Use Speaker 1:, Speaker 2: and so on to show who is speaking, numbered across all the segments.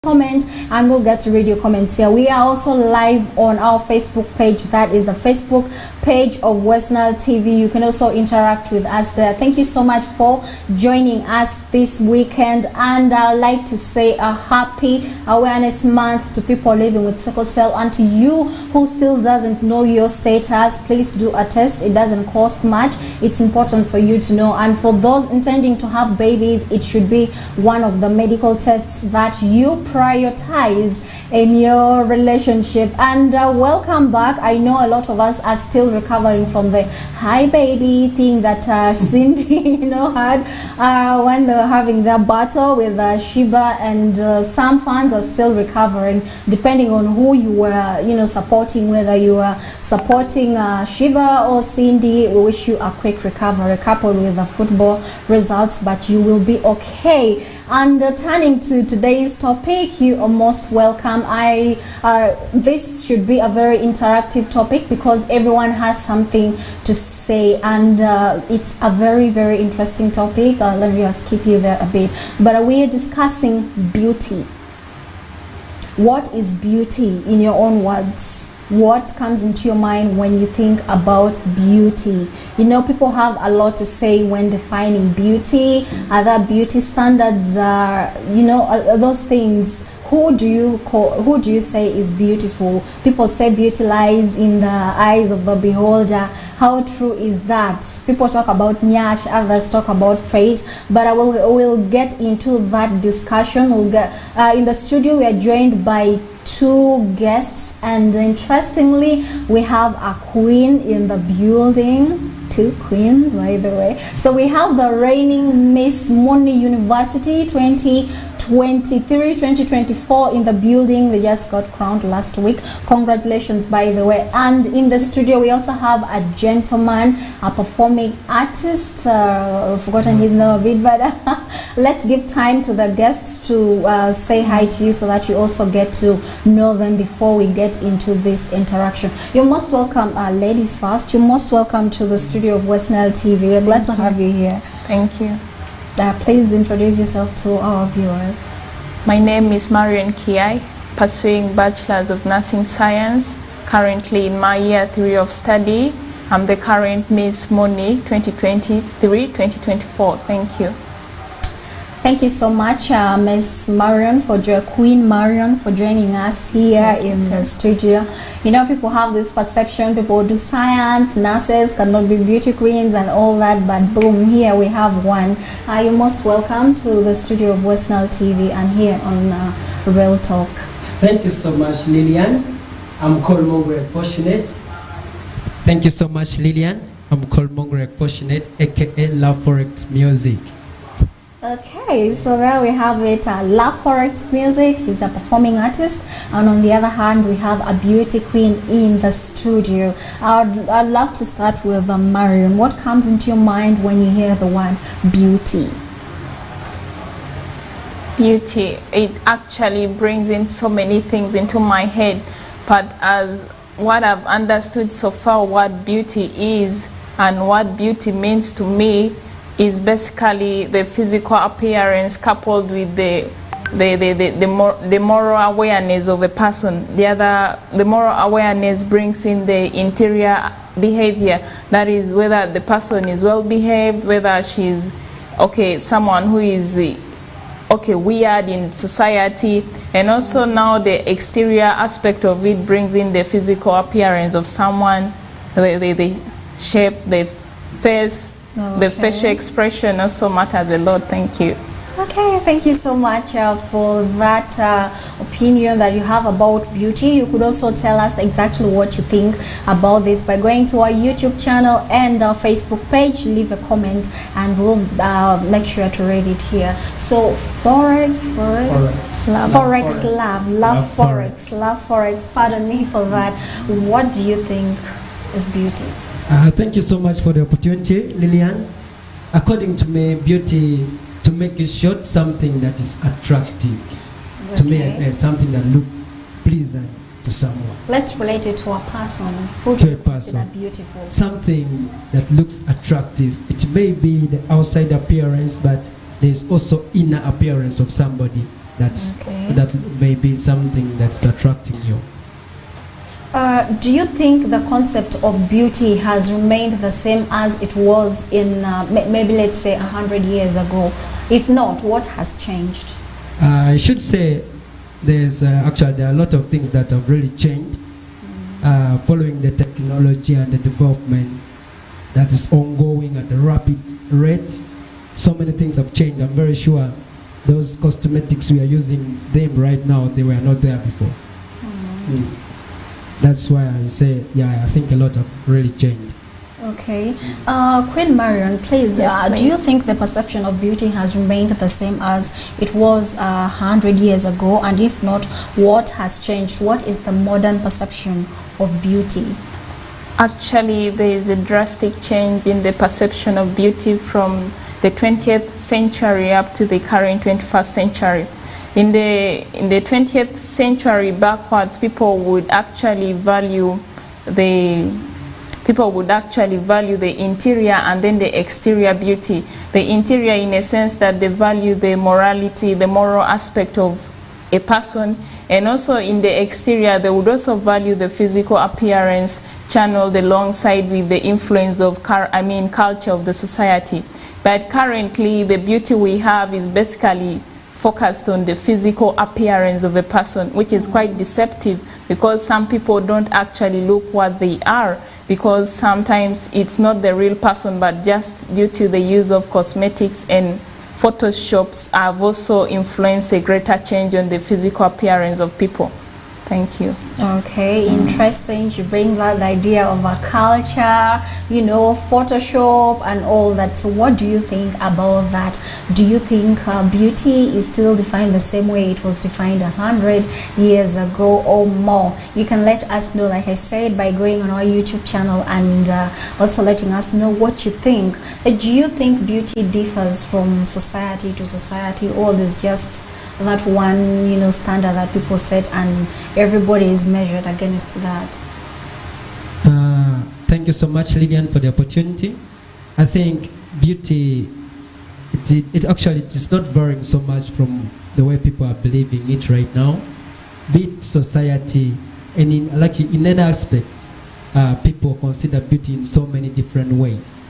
Speaker 1: comment, and we'll get to read your comments here. We are also live on our Facebook page. That is the Facebook page of Westnile TV. You can also interact with us there. Thank you so much for joining us this weekend, and I'd like to say a happy awareness month to people living with sickle cell, and to you who still doesn't know your status, please do a test. It doesn't cost much. It's important for you to know, and for those intending to have babies, it should be one of the medical tests that you prioritize in your relationship. And welcome back. I know a lot of us are still recovering from the hi baby thing that Cindy had when they were having their battle with Shiba, and some fans are still recovering depending on who you were supporting, whether you were supporting Shiba or Cindy. We wish you a quick recovery coupled with the football results, but you will be okay. And turning to today's topic, you are most welcome. This should be a very interactive topic because everyone has something to say, and it's a very, very interesting topic. Let me just keep you there a bit. But we are discussing beauty. What is beauty in your own words? What comes into your mind when you think about beauty? People have a lot to say when defining beauty. Other beauty standards are, those things. Who do you say is beautiful? People say beauty lies in the eyes of the beholder. How true is that? People talk about nyash, others talk about face, but we'll get into that discussion. We'll get in the studio. We are joined by two guests, and interestingly, we have a queen in the building. Two queens, by the way. So we have the reigning Miss Moni University 2023-2024 in the building. They just got crowned last week. Congratulations, by the way. And in the studio, we also have a gentleman, a performing artist. I've forgotten his name a bit, but let's give time to the guests to say hi to you so that you also get to know them before we get into this interaction. You're most welcome, ladies first. You're most welcome to the studio of Westnile TV. We're glad to have you here.
Speaker 2: Thank you.
Speaker 1: Please introduce yourself to our viewers.
Speaker 2: My name is Marian Kiai, pursuing Bachelor's of Nursing Science, currently in my year 3 of study. I'm the current Miss Moni 2023-2024. Thank you.
Speaker 1: Thank you so much, Miss Marion, Queen Marion, for joining us here in the studio. People have this perception, people do science, nurses cannot be beauty queens and all that, but boom, here we have one. You're most welcome to the studio of Westnile TV and here on Real Talk.
Speaker 3: Thank you so much, Lillian. I'm called Mongre Passionate. Thank you so much, Lillian. I'm called Mongre Passionate, aka Love Forex Music.
Speaker 1: Okay, so there we have it. Love Forex Music. He's a performing artist, and on the other hand, we have a beauty queen in the studio. I'd love to start with Marion. What comes into your mind when you hear the word beauty?
Speaker 2: Beauty, it actually brings in so many things into my head, but as what I've understood so far, what beauty is and what beauty means to me is basically the physical appearance coupled with the moral awareness of a person. The moral awareness brings in the interior behavior. That is whether the person is well behaved, whether she's someone who is weird in society, and also now the exterior aspect of it brings in the physical appearance of someone, the shape, the face. The facial expression also matters a lot. Thank you.
Speaker 1: Okay, thank you so much for that opinion that you have about beauty. You could also tell us exactly what you think about this by going to our YouTube channel and our Facebook page. Leave a comment and we'll make sure to read it here. So Forex. Pardon me for that. What do you think is beauty?
Speaker 3: Thank you so much for the opportunity, Lillian. According to me, beauty, to make it short, something that is attractive. Okay. To me, something that looks pleasant to someone.
Speaker 1: Let's relate it to a person. Who do you consider beautiful?
Speaker 3: Something that looks attractive. It may be the outside appearance, but there's also inner appearance of somebody That may be something that's attracting you.
Speaker 1: Do you think the concept of beauty has remained the same as it was in maybe let's say 100 years ago? If not, what has changed?
Speaker 3: I should say there's actually there are a lot of things that have really changed following the technology and the development that is ongoing at a rapid rate. So many things have changed. I'm very sure those cosmetics we are using them right now, they were not there before. That's why I say, yeah, I think a lot have really changed.
Speaker 1: Okay. Queen Marion, please,
Speaker 2: Yes,
Speaker 1: do you
Speaker 2: please.
Speaker 1: think the perception of beauty has remained the same as it was 100 years ago? And if not, what has changed? What is the modern perception of beauty?
Speaker 2: Actually, there is a drastic change in the perception of beauty from the 20th century up to the current 21st century. In the 20th century backwards, people would actually value the interior and then the exterior beauty. The interior in a sense that they value the morality, the moral aspect of a person, and also in the exterior they would also value the physical appearance channeled alongside with the influence of culture of the society. But currently the beauty we have is basically focused on the physical appearance of a person, which is quite deceptive because some people don't actually look what they are, because sometimes it's not the real person, but just due to the use of cosmetics and photoshops have also influenced a greater change on the physical appearance of people. Thank you.
Speaker 1: Okay, interesting. She brings out the idea of a culture, you know, Photoshop and all that. So what do you think about that? Do you think beauty is still defined the same way it was defined 100 years ago or more? You can let us know, like I said, by going on our YouTube channel and also letting us know what you think. Do you think beauty differs from society to society, or there's just that one, you know, standard that people set and everybody is measured against that?
Speaker 3: Thank you so much, Lillian, for the opportunity. I think beauty, it actually is not varying so much from the way people are believing it right now. Be it society, and in any aspect, people consider beauty in so many different ways.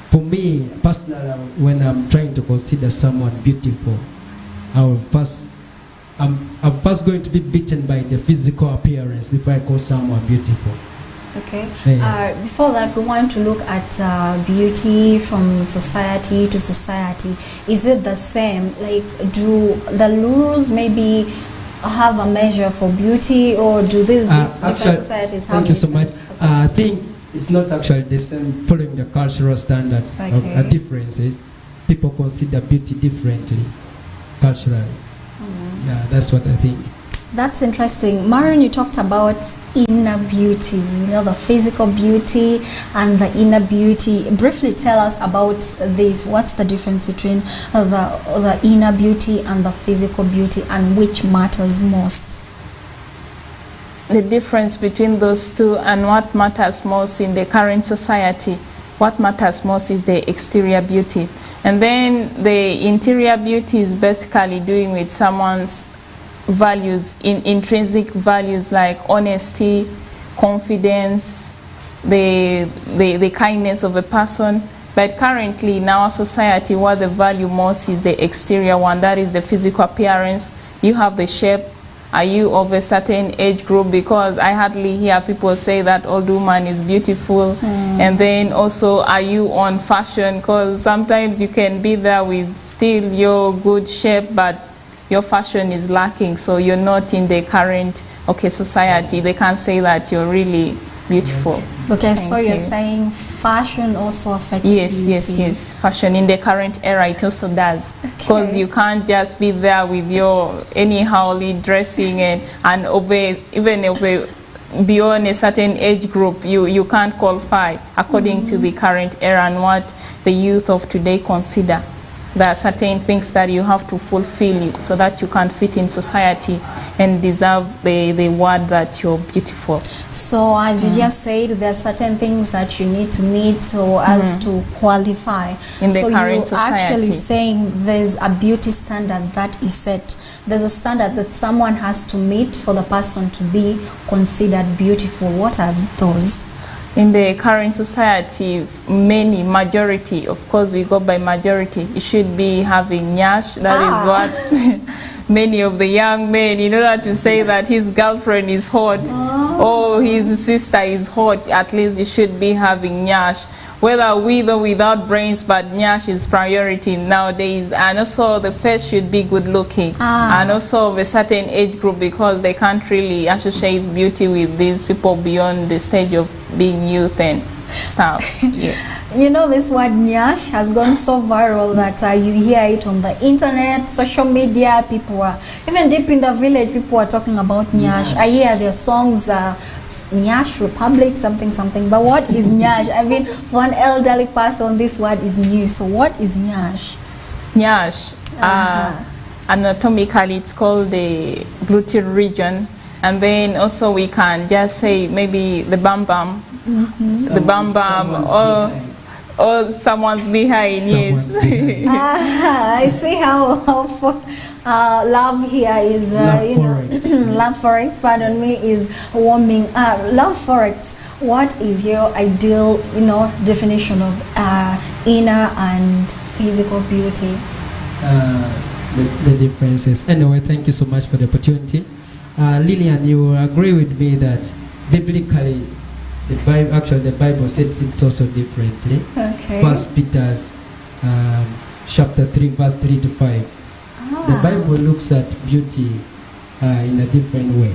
Speaker 3: For me, personally, when I'm trying to consider someone beautiful, I'm first going to be beaten by the physical appearance before I call someone beautiful.
Speaker 1: Okay.
Speaker 3: Yeah.
Speaker 1: Before that, we want to look at beauty from society to society. Is it the same? Like, do the rules maybe have a measure for beauty, or do these different societies have?
Speaker 3: Thank you so much. I think it's not actually the same, following the cultural standards.
Speaker 1: Okay.
Speaker 3: Of differences. People consider beauty differently, culturally. Yeah, that's what I think.
Speaker 1: That's interesting. Marion, you talked about inner beauty, you know, the physical beauty and the inner beauty. Briefly tell us about this. What's the difference between the inner beauty and the physical beauty, and which matters most?
Speaker 2: The difference between those two and what matters most in the current society, what matters most is the exterior beauty. And then the interior beauty is basically doing with someone's values, intrinsic values like honesty, confidence, the kindness of a person. But currently in our society, what they value most is the exterior one, that is the physical appearance. You have the shape. Are you of a certain age group? Because I hardly hear people say that old woman is beautiful. And then also, are you on fashion? Because sometimes you can be there with still your good shape, but your fashion is lacking, so you're not in the current society. They can't say that you're really beautiful.
Speaker 1: Okay, so
Speaker 2: Thank
Speaker 1: you're
Speaker 2: you.
Speaker 1: saying fashion also affects
Speaker 2: Yes,
Speaker 1: beauty.
Speaker 2: yes. Fashion in the current era, it also does. Because you can't just be there with your anyhowly dressing and beyond a certain age group, you can't qualify according to the current era and what the youth of today consider. There are certain things that you have to fulfill so that you can fit in society and deserve the word that you're beautiful.
Speaker 1: So as you just said, there are certain things that you need to meet so as to qualify.
Speaker 2: In the
Speaker 1: so
Speaker 2: current
Speaker 1: you're
Speaker 2: society.
Speaker 1: actually saying there's a beauty standard that is set. There's a standard that someone has to meet for the person to be considered beautiful. What are those?
Speaker 2: In the current society, majority, of course we go by majority, you should be having nyash. That is what many of the young men, in order to say that his girlfriend is hot or his sister is hot, at least you should be having nyash. Whether with or without brains, but nyash is priority nowadays. And also the face should be good looking. And also of a certain age group, because they can't really associate beauty with these people beyond the stage of being youth and stuff. Yeah.
Speaker 1: You know, this word nyash has gone so viral that you hear it on the internet, social media. People are, even deep in the village, people are talking about nyash. I hear their songs, Nyash Republic, something. But what is nyash? I mean, for an elderly person, this word is new. So what is nyash?
Speaker 2: Nyash, anatomically, it's called the gluteal region. And then also we can just say maybe the bum bum, the bum bum, or someone's behind. Yes.
Speaker 1: I see how love here is, love forex, pardon me, is warming. Love forex, what is your ideal, definition of inner and physical beauty?
Speaker 3: The differences. Anyway, thank you so much for the opportunity. Lillian, you agree with me that biblically, the Bible says it's also differently.
Speaker 1: Okay.
Speaker 3: First Peter's chapter 3, verse 3 to 5. The Bible looks at beauty in a different way.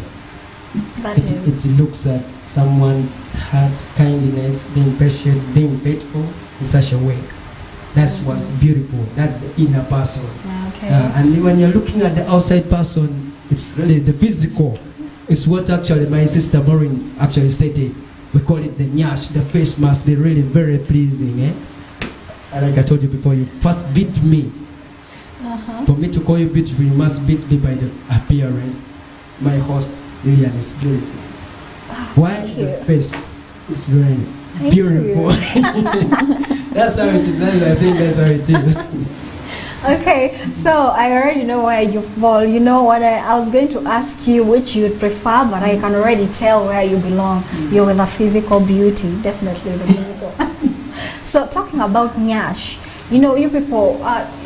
Speaker 3: It looks at someone's heart, kindness, being patient, being faithful in such a way. That's what's beautiful. That's the inner person.
Speaker 1: Okay.
Speaker 3: And when you're looking at the outside person, it's really the physical. It's what actually my sister Maureen actually stated. We call it the nyash. The face must be really very pleasing. And like I told you before, you first beat me. For me to call you beautiful, you must beat me by the appearance. My host, Lillian, is beautiful. Why? The face is very beautiful. That's how it is. I think that's how it is.
Speaker 1: Okay, so I already know where you fall. You know what, I was going to ask you which you would prefer, but I can already tell where you belong. You're with the physical beauty, definitely the physical. So talking about nyash, you people,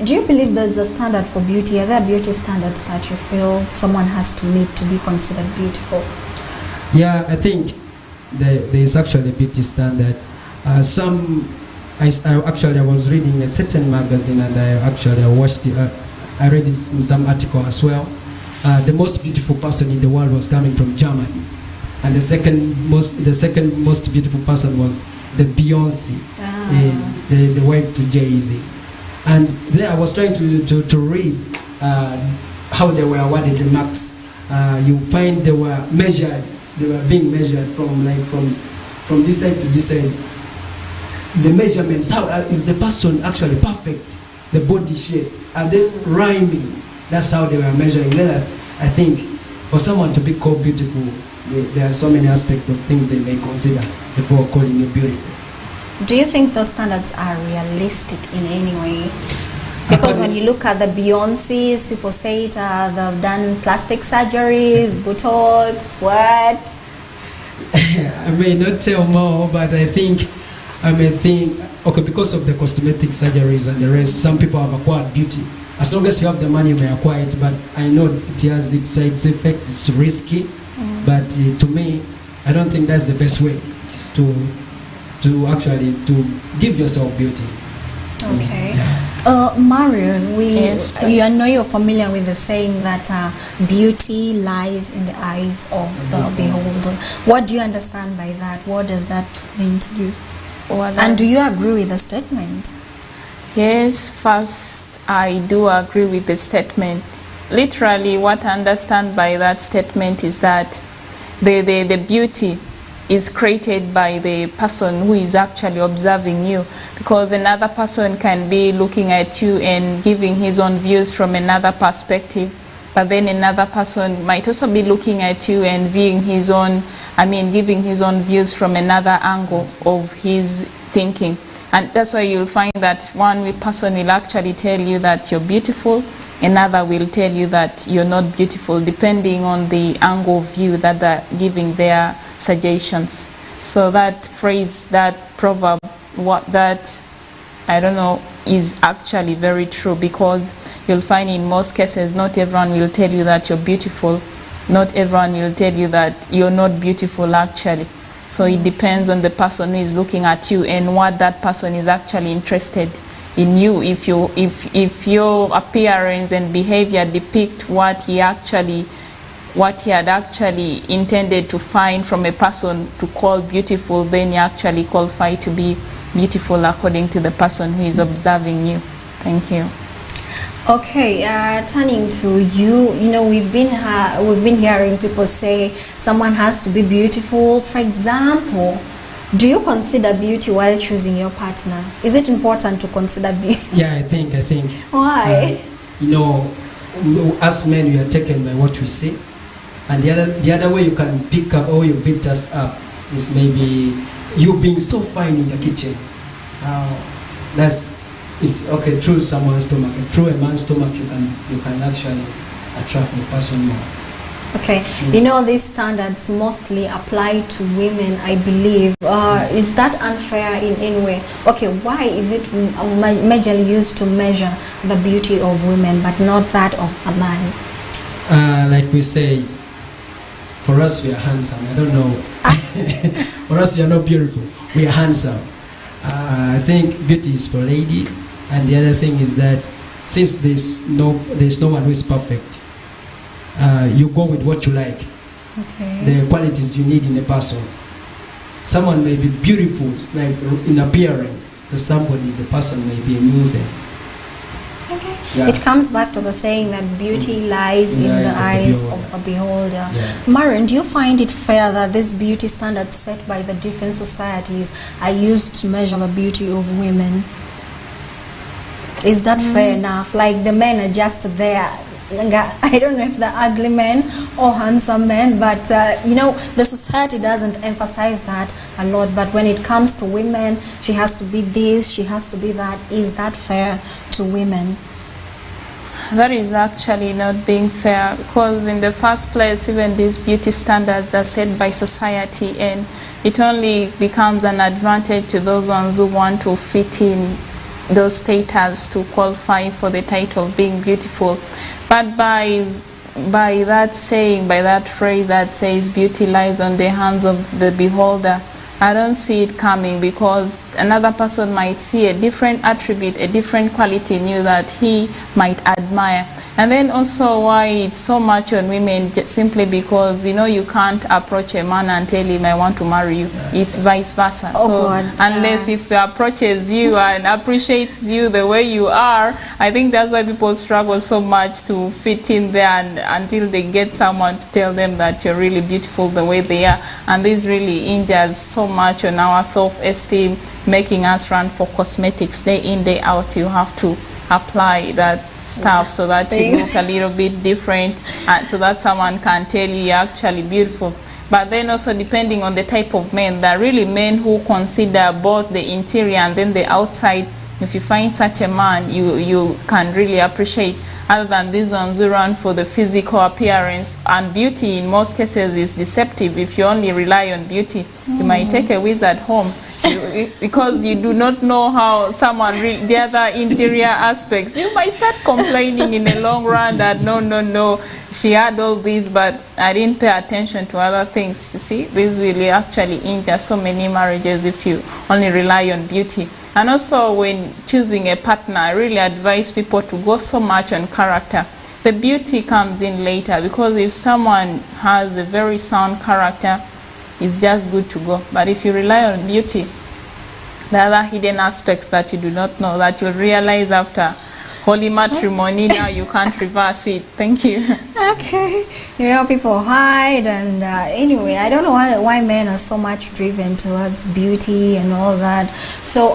Speaker 1: do you believe there's a standard for beauty? Are there beauty standards that you feel someone has to meet to be considered beautiful?
Speaker 3: Yeah, I think there is actually a beauty standard. I was reading a certain magazine, and I watched it. I read it in some article as well. The most beautiful person in the world was coming from Germany, and the second most beautiful person was the Beyonce, the wife to Jay-Z. And there I was trying to read how they were awarded the marks. You find they were being measured from this side to this side. The measurements, how is the person actually perfect? The body shape, are they rhyming? That's how they were measuring. Then I think for someone to be called beautiful, there are so many aspects of things they may consider before calling you beautiful.
Speaker 1: Do you think those standards are realistic in any way? Because when you look at the Beyoncés, people say they've done plastic surgeries, Botox, what?
Speaker 3: I may not tell more, but I think, okay, because of the cosmetic surgeries and the rest, some people have acquired beauty. As long as you have the money, you may acquire it, but I know it has its side effect, it's risky, but to me, I don't think that's the best way to actually give yourself beauty.
Speaker 1: Okay.
Speaker 3: Yeah.
Speaker 1: Marion,
Speaker 2: Yes,
Speaker 1: you know you're familiar with the saying that beauty lies in the eyes of the beholder. What do you understand by that? What does that mean to you? And do you agree with the statement?
Speaker 2: Yes, first I do agree with the statement. Literally what I understand by that statement is that the beauty is created by the person who is actually observing you, because another person can be looking at you and giving his own views from another perspective, but then another person might also be looking at you and viewing his own, giving his own views from another angle of his thinking. And that's why you'll find that one person will actually tell you that you're beautiful, another will tell you that you're not beautiful, depending on the angle of view that they're giving their suggestions. So that phrase, that proverb, is actually very true, because you'll find in most cases not everyone will tell you that you're beautiful, not everyone will tell you that you're not beautiful actually. So it depends on the person who is looking at you and what that person is actually interested in you. If your appearance and behavior depict what he had actually intended to find from a person to call beautiful, then you actually qualify to be beautiful according to the person who is observing you. Thank you.
Speaker 1: Okay, turning to you, we've been hearing people say someone has to be beautiful. For example, do you consider beauty while choosing your partner? Is it important to consider beauty?
Speaker 3: Yeah, I think.
Speaker 1: Why?
Speaker 3: As men, we are taken by what we see, and the other way you can pick up or you beat us up is maybe you being so fine in the kitchen. That's it. Okay, through someone's stomach, through a man's stomach, you can actually attract the person more.
Speaker 1: Okay, these standards mostly apply to women, I believe. Is that unfair in any way? Okay, why is it majorly used to measure the beauty of women but not that of a man?
Speaker 3: Like we say, for us we are handsome. I don't know. For us we are not beautiful. We are handsome. I think beauty is for ladies, and the other thing is that since there's no one who is perfect, you go with what you like.
Speaker 1: Okay.
Speaker 3: The qualities you need in a person. Someone may be beautiful, like in appearance. To somebody, the person may be a nuisance.
Speaker 1: Okay.
Speaker 3: Yeah.
Speaker 1: It comes back to the saying that beauty lies in the eyes of the beholder.
Speaker 3: Yeah.
Speaker 1: Marion, do you find it fair that these beauty standards set by the different societies are used to measure the beauty of women? Is that fair enough? Like the men are just there. I don't know if they're ugly men or handsome men, but the society doesn't emphasize that a lot. But when it comes to women, she has to be this, she has to be that. Is that fair to women?
Speaker 2: That is actually not being fair, because in the first place, even these beauty standards are set by society, and it only becomes an advantage to those ones who want to fit in those status to qualify for the title of being beautiful. But by that saying, by that phrase that says beauty lies on the hands of the beholder, I don't see it coming, because another person might see a different attribute, a different quality in you that he might admire. And then also why it's so much on women, simply because, you can't approach a man and tell him, I want to marry you. It's vice versa. Unless if he approaches you and appreciates you the way you are, I think that's why people struggle so much to fit in there, and until they get someone to tell them that you're really beautiful the way they are. And this really injures so much on our self-esteem, making us run for cosmetics day in, day out. You have to apply that stuff so that you look a little bit different, and so that someone can tell you you're actually beautiful. But then also, depending on the type of men, there are really men who consider both the interior and then the outside. If you find such a man, you can really appreciate, other than these ones who run for the physical appearance. And beauty in most cases is deceptive. If you only rely on beauty, you might take a wizard home, because you do not know how someone the other interior aspects. You might start complaining in the long run that no, she had all these, but I didn't pay attention to other things. You see, this will actually injure so many marriages if you only rely on beauty. And also, when choosing a partner, I really advise people to go so much on character. The beauty comes in later, because if someone has a very sound character, it's just good to go. But if you rely on beauty, the other hidden aspects that you do not know, that you'll realize after holy matrimony. Now you can't reverse it. Thank you.
Speaker 1: Okay, you know, people hide, and anyway, I don't know why men are so much driven towards beauty and all that. So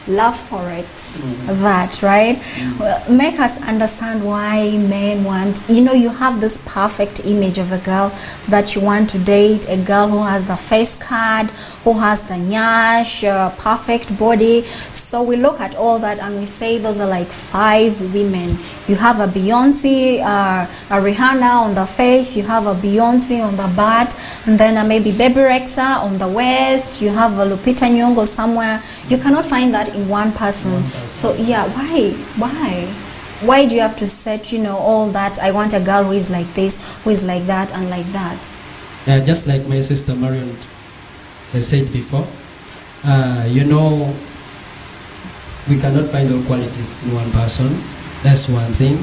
Speaker 1: love forex, that, right? Well, make us understand why men want, you know, you have this perfect image of a girl that you want to date, a girl who has the face card, who has the nyash, perfect body. So we look at all that and we say those are like 5 women. You have a Beyonce, a Rihanna on the face, you have a Beyonce on the butt, and then maybe Baby Rexha on the waist, you have a Lupita Nyong'o somewhere. You cannot find that in one person. So yeah, why do you have to set, you know, all that? I want a girl who is like this, who is like that, and like that.
Speaker 3: Yeah, just like my sister Marion said before, you know, we cannot find all qualities in one person. That's one thing,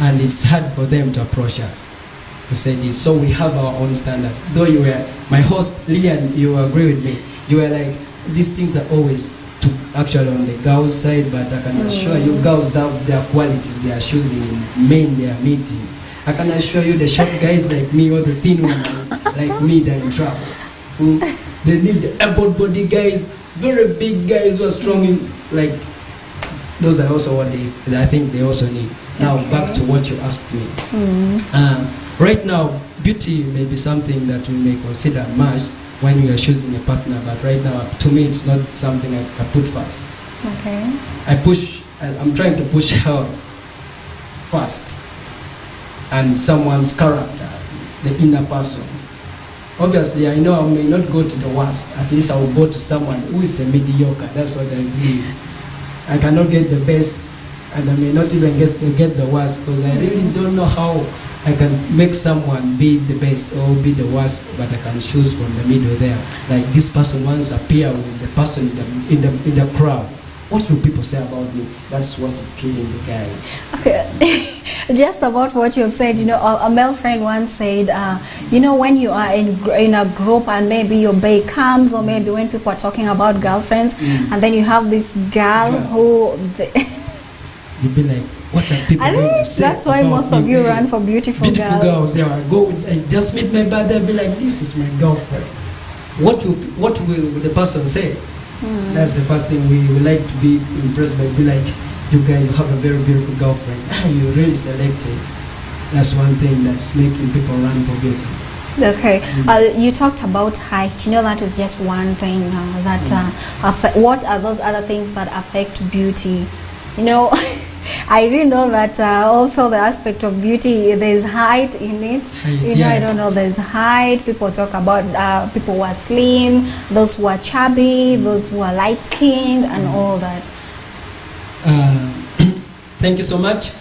Speaker 3: and it's hard for them to approach us to say this. So we have our own standard. Though you were my host, Lillian, you agree with me. You were like, these things are always actually on the girls' side, but I can assure you, girls have their qualities they are choosing, men they are meeting. I can assure you, the short guys like me or the thin women like me, they're in trouble. They need the able-bodied guys, very big guys who are strong in, like. Those are also what I think they also need. Now back to what you asked me. Right now, beauty may be something that we may consider much when we are choosing a partner, but right now, to me, it's not something I put first.
Speaker 1: Okay.
Speaker 3: I'm trying to push her first, and someone's character, the inner person. Obviously, I know I may not go to the worst. At least I will go to someone who is a mediocre. That's what I believe. I cannot get the best, and I may not even get the worst, because I really don't know how I can make someone be the best or be the worst, but I can choose from the middle there. Like this person once appear with the person in the crowd. What will people say about me? That's what is killing the guy.
Speaker 1: Okay. Just about what you've said, you know, a male friend once said, you know, when you are in a group and maybe your bae comes, or maybe when people are talking about girlfriends, and then you have this girl who...
Speaker 3: You'd be like, what are people going to say?
Speaker 1: That's why most of you run for beautiful girls.
Speaker 3: Yeah, I just meet my brother and be like, this is my girlfriend. What will the person say? That's the first thing we would like to be impressed by. Be like, you guys have a very beautiful girlfriend. You really selected. That's one thing that's making people run for beauty. Okay.
Speaker 1: You talked about height. You know, that is just one thing what are those other things that affect beauty? You know, I didn't know that also the aspect of beauty, there's height in it. I don't know, there's height. People talk about people who are slim, those who are chubby, those who are light-skinned, and all that.
Speaker 3: Thank you so much.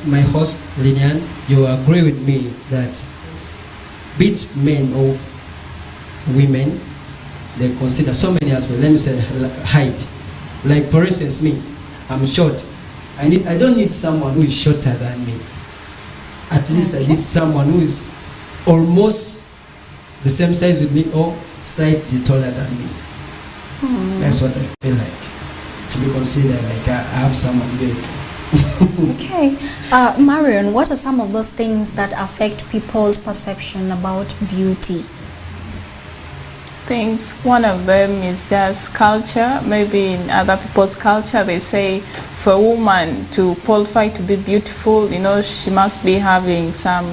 Speaker 3: My host, Lillian, you agree with me that be it men or women, they consider so many aspects. Let me say height. Like for instance, me, I'm short. I don't need someone who is shorter than me. At least I need someone who is almost the same size with me or slightly taller than me. That's what I feel like. To be considered like I have someone big.
Speaker 1: Okay. Marion, what are some of those things that affect people's perception about beauty?
Speaker 2: One of them is just culture. Maybe in other people's culture, they say for a woman to qualify to be beautiful, you know, she must be having some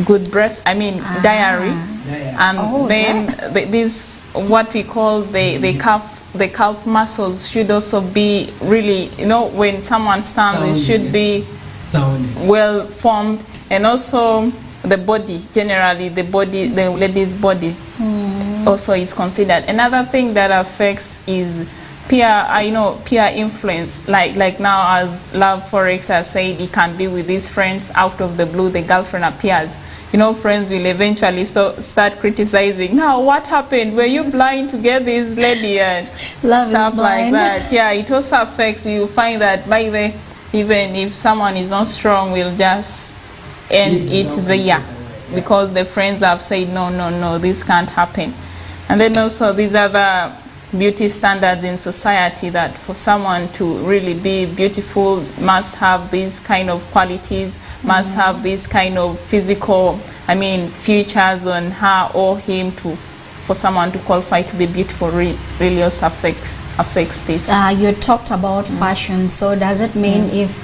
Speaker 2: good breast, diary. And then this, what we call the calf muscles should also be really, you know, when someone stands, it should be well formed. And also the body, generally the lady's body also is considered. Another thing that affects is peer influence. Like now, as Love Forex has said, he can be with his friends, out of the blue the girlfriend appears. You know, friends will eventually start criticizing. Now, what happened? Were you blind to get this lady? And stuff like that. Yeah, it also affects you. Find that by the even if someone is not strong, we'll just end it there, because the friends have said no, this can't happen. And then also these other beauty standards in society, that for someone to really be beautiful must have these kind of qualities, must have this kind of physical, features on her or him for someone to qualify to be beautiful. Really also affects this.
Speaker 1: You talked about fashion, so does it mean if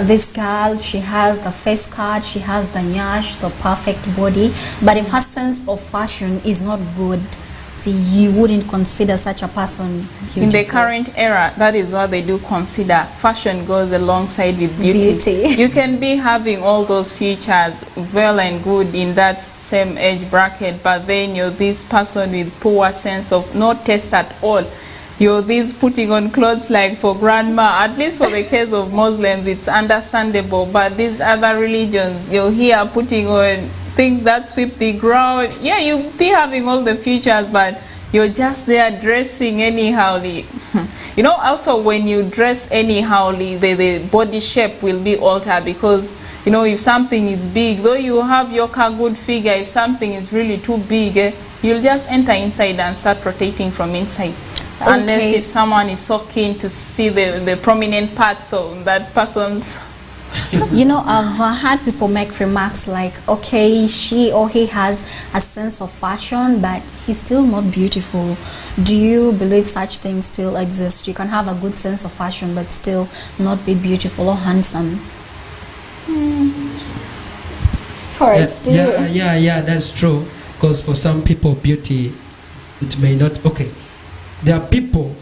Speaker 1: this girl, she has the face cut, she has the nyash, the perfect body, but if her sense of fashion is not good, so you wouldn't consider such a person beautiful?
Speaker 2: In the current era, that is what they do consider. Fashion goes alongside with beauty. You can be having all those features well and good in that same age bracket, but then you're this person with poor sense of no taste at all. You're this putting on clothes like for grandma. At least for the case of Muslims, it's understandable, but these other religions, you're here putting on things that sweep the ground. Yeah, you be having all the features, but you're just there dressing anyhow. Also when you dress anyhow, the body shape will be altered, because if something is big, though you have your good figure, if something is really too big, you'll just enter inside and start rotating from inside. Okay. Unless if someone is so keen to see the prominent parts of that person's.
Speaker 1: I've had people make remarks like, okay, she or he has a sense of fashion, but he's still not beautiful. Do you believe such things still exist? You can have a good sense of fashion, but still not be beautiful or handsome.
Speaker 3: Yeah, that's true. Because for some people, beauty, it may not. Okay, there are people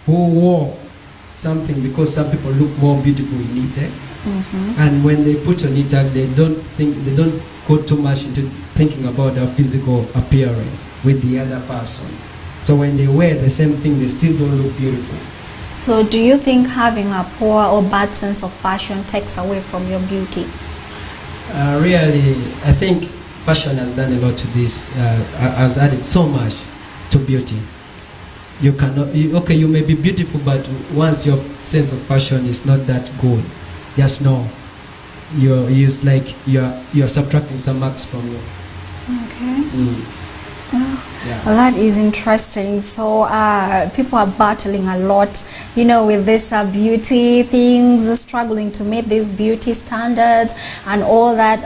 Speaker 3: who wore something because some people look more beautiful in it. And when they put on it, they don't go too much into thinking about their physical appearance with the other person. So when they wear the same thing, they still don't look beautiful.
Speaker 1: So do you think having a poor or bad sense of fashion takes away from your beauty?
Speaker 3: Really, I think fashion has done a lot to this, has added so much to beauty. You cannot, you may be beautiful, but once your sense of fashion is not that good, just know you're subtracting some marks from you.
Speaker 1: Okay. Yeah. Well, that is interesting. So people are battling a lot, with this beauty things, struggling to meet these beauty standards and all that.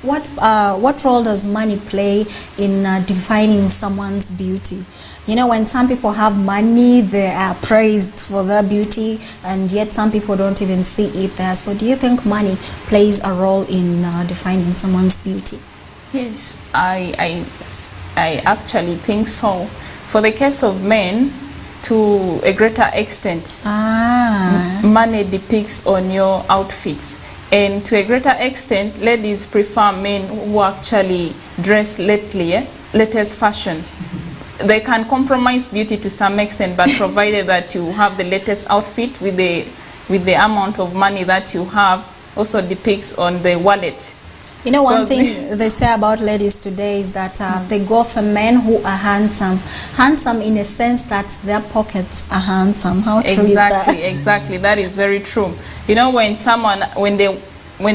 Speaker 1: What role does money play in defining someone's beauty? When some people have money, they are praised for their beauty, and yet some people don't even see it there. So do you think money plays a role in defining someone's beauty?
Speaker 2: Yes, I actually think so. For the case of men, to a greater extent, money depicts on your outfits. And to a greater extent, ladies prefer men who actually dress latest fashion. They can compromise beauty to some extent, but provided that you have the latest outfit with the amount of money that you have, also depicts on the wallet.
Speaker 1: One thing they say about ladies today is that they go for men who are handsome in a sense that their pockets are handsome. How true is that?
Speaker 2: Exactly, that is very true. When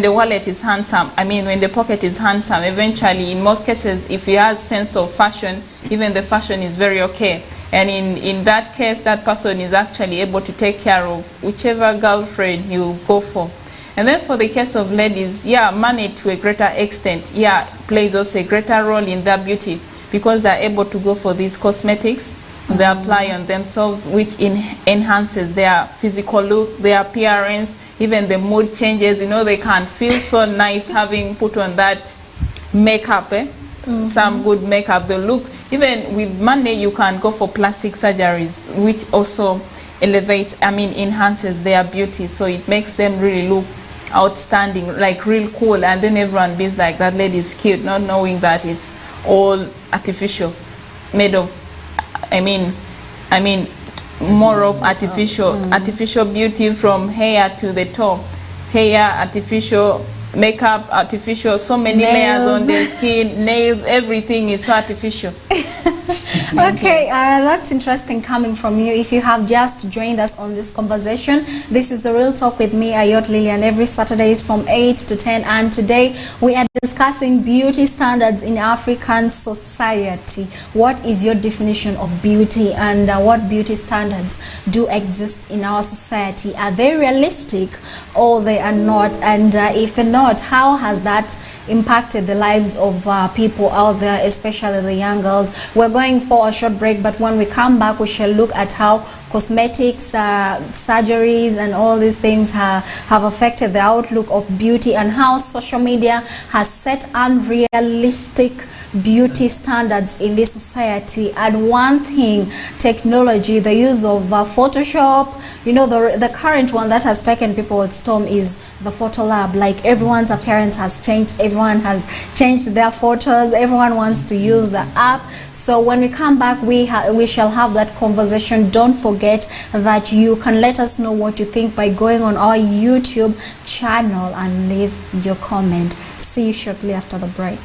Speaker 2: the wallet is handsome, when the pocket is handsome, eventually, in most cases, if he has sense of fashion, even the fashion is very okay. And in that case, that person is actually able to take care of whichever girlfriend you go for. And then for the case of ladies, money to a greater extent, plays also a greater role in their beauty, because they're able to go for these cosmetics they apply on themselves, which enhances their physical look, their appearance, even the mood changes. They can feel so nice having put on that makeup, some good makeup. The look, even with money, you can go for plastic surgeries, which also enhances their beauty. So it makes them really look outstanding, like real cool, and then everyone be like, that lady is cute, not knowing that it's all artificial, made of, more of artificial beauty from hair to the toe, hair artificial, makeup artificial, so many layers on the skin, nails, everything is so artificial.
Speaker 1: Okay, that's interesting coming from you. If you have just joined us on this conversation, this is The Real Talk with me, Ayot, Lillian. Every Saturday is from 8 to 10, and today we are discussing beauty standards in African society. What is your definition of beauty, and what beauty standards do exist in our society? Are they realistic or they are not? And if they're not, how has that impacted the lives of people out there, especially the young girls? We're going for a short break, but when we come back, we shall look at how cosmetics, surgeries, and all these things have affected the outlook of beauty, and how social media has set unrealistic beauty standards in this society. And one thing, technology, the use of Photoshop, you know, the current one that has taken people with storm is the photo lab. Like, everyone's appearance has changed, everyone has changed their photos, everyone wants to use the app. So when we come back, we shall have that conversation. Don't forget that you can let us know what you think by going on our YouTube channel and leave your comment. See you shortly after the break.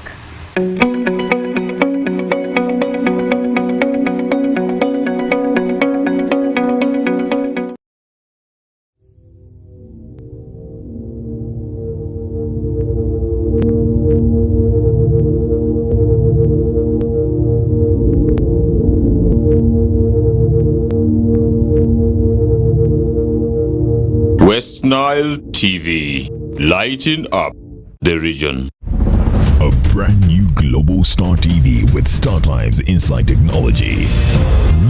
Speaker 4: Westnile TV, lighting up the region.
Speaker 5: A brand new Global Star TV with StarTimes Inside Technology.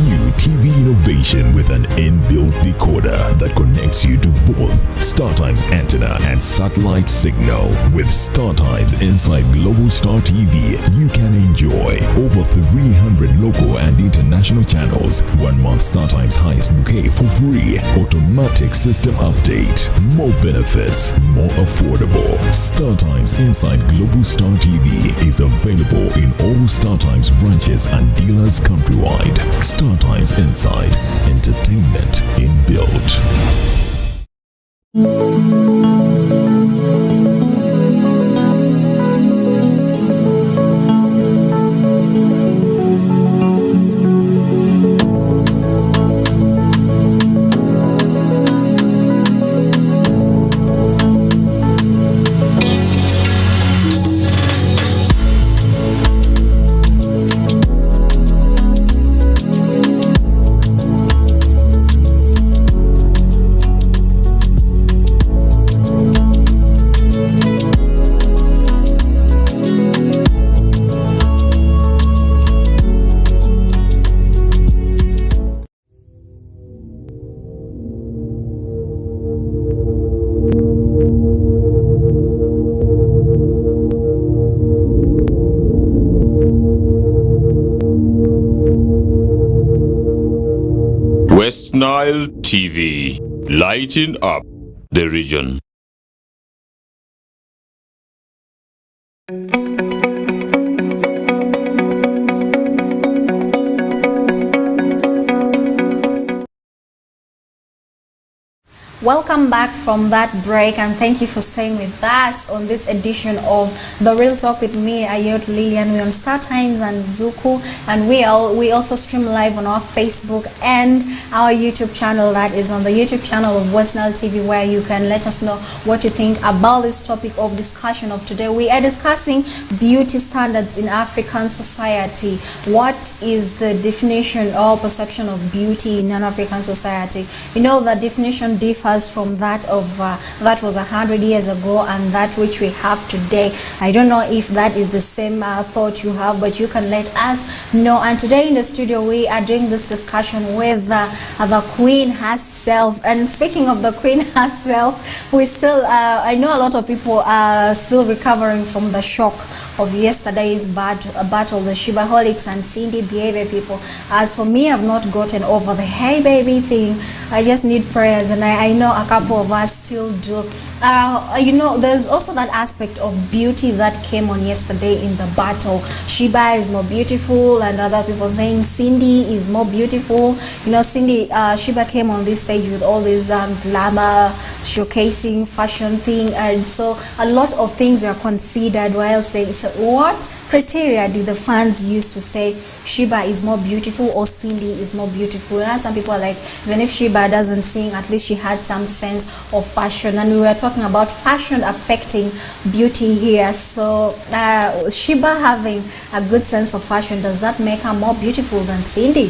Speaker 5: New TV innovation with an inbuilt decoder that connects you to both StarTimes antenna and satellite signal. With StarTimes Inside Global Star TV, you can enjoy over 300 local and international channels, 1 month StarTimes highest bouquet for free, automatic system update, more benefits, more affordable. StarTimes Inside Global Star TV is available in all StarTimes branches and dealers countrywide. StarTimes Inside, entertainment inbuilt.
Speaker 4: Westnile TV, lighting up the region.
Speaker 1: Welcome back from that break, and thank you for staying with us on this edition of The Real Talk with me, Ayot, Lillian. We're on StarTimes and Zuku, and we also stream live on our Facebook and our YouTube channel. That is on the YouTube channel of Westnile TV, where you can let us know what you think about this topic of discussion of today. We are discussing beauty standards in African society. What is the definition or perception of beauty in an African society? You know, the definition differs from that of that was 100 years ago and that which we have today. I don't know if that is the same thought you have, but you can let us know. And today in the studio we are doing this discussion with the Queen herself. And speaking of the Queen herself, we still I know a lot of people are still recovering from the shock of yesterday's battle, the Shibaholics and Cindy behavior people. As for me, I've not gotten over the hey baby thing. I just need prayers, and I know a couple of us still do. You know, there's also that aspect of beauty that came on yesterday in the battle. Shiba is more beautiful, and other people saying Cindy is more beautiful. You know, Shiba came on this stage with all this glamour, showcasing fashion thing, and so a lot of things were considered while saying, so what criteria did the fans use to say Sheba is more beautiful or Cindy is more beautiful? You know, some people are like, even if Sheba doesn't sing, at least she had some sense of fashion. And we were talking about fashion affecting beauty here. So Sheba having a good sense of fashion, does that make her more beautiful than Cindy?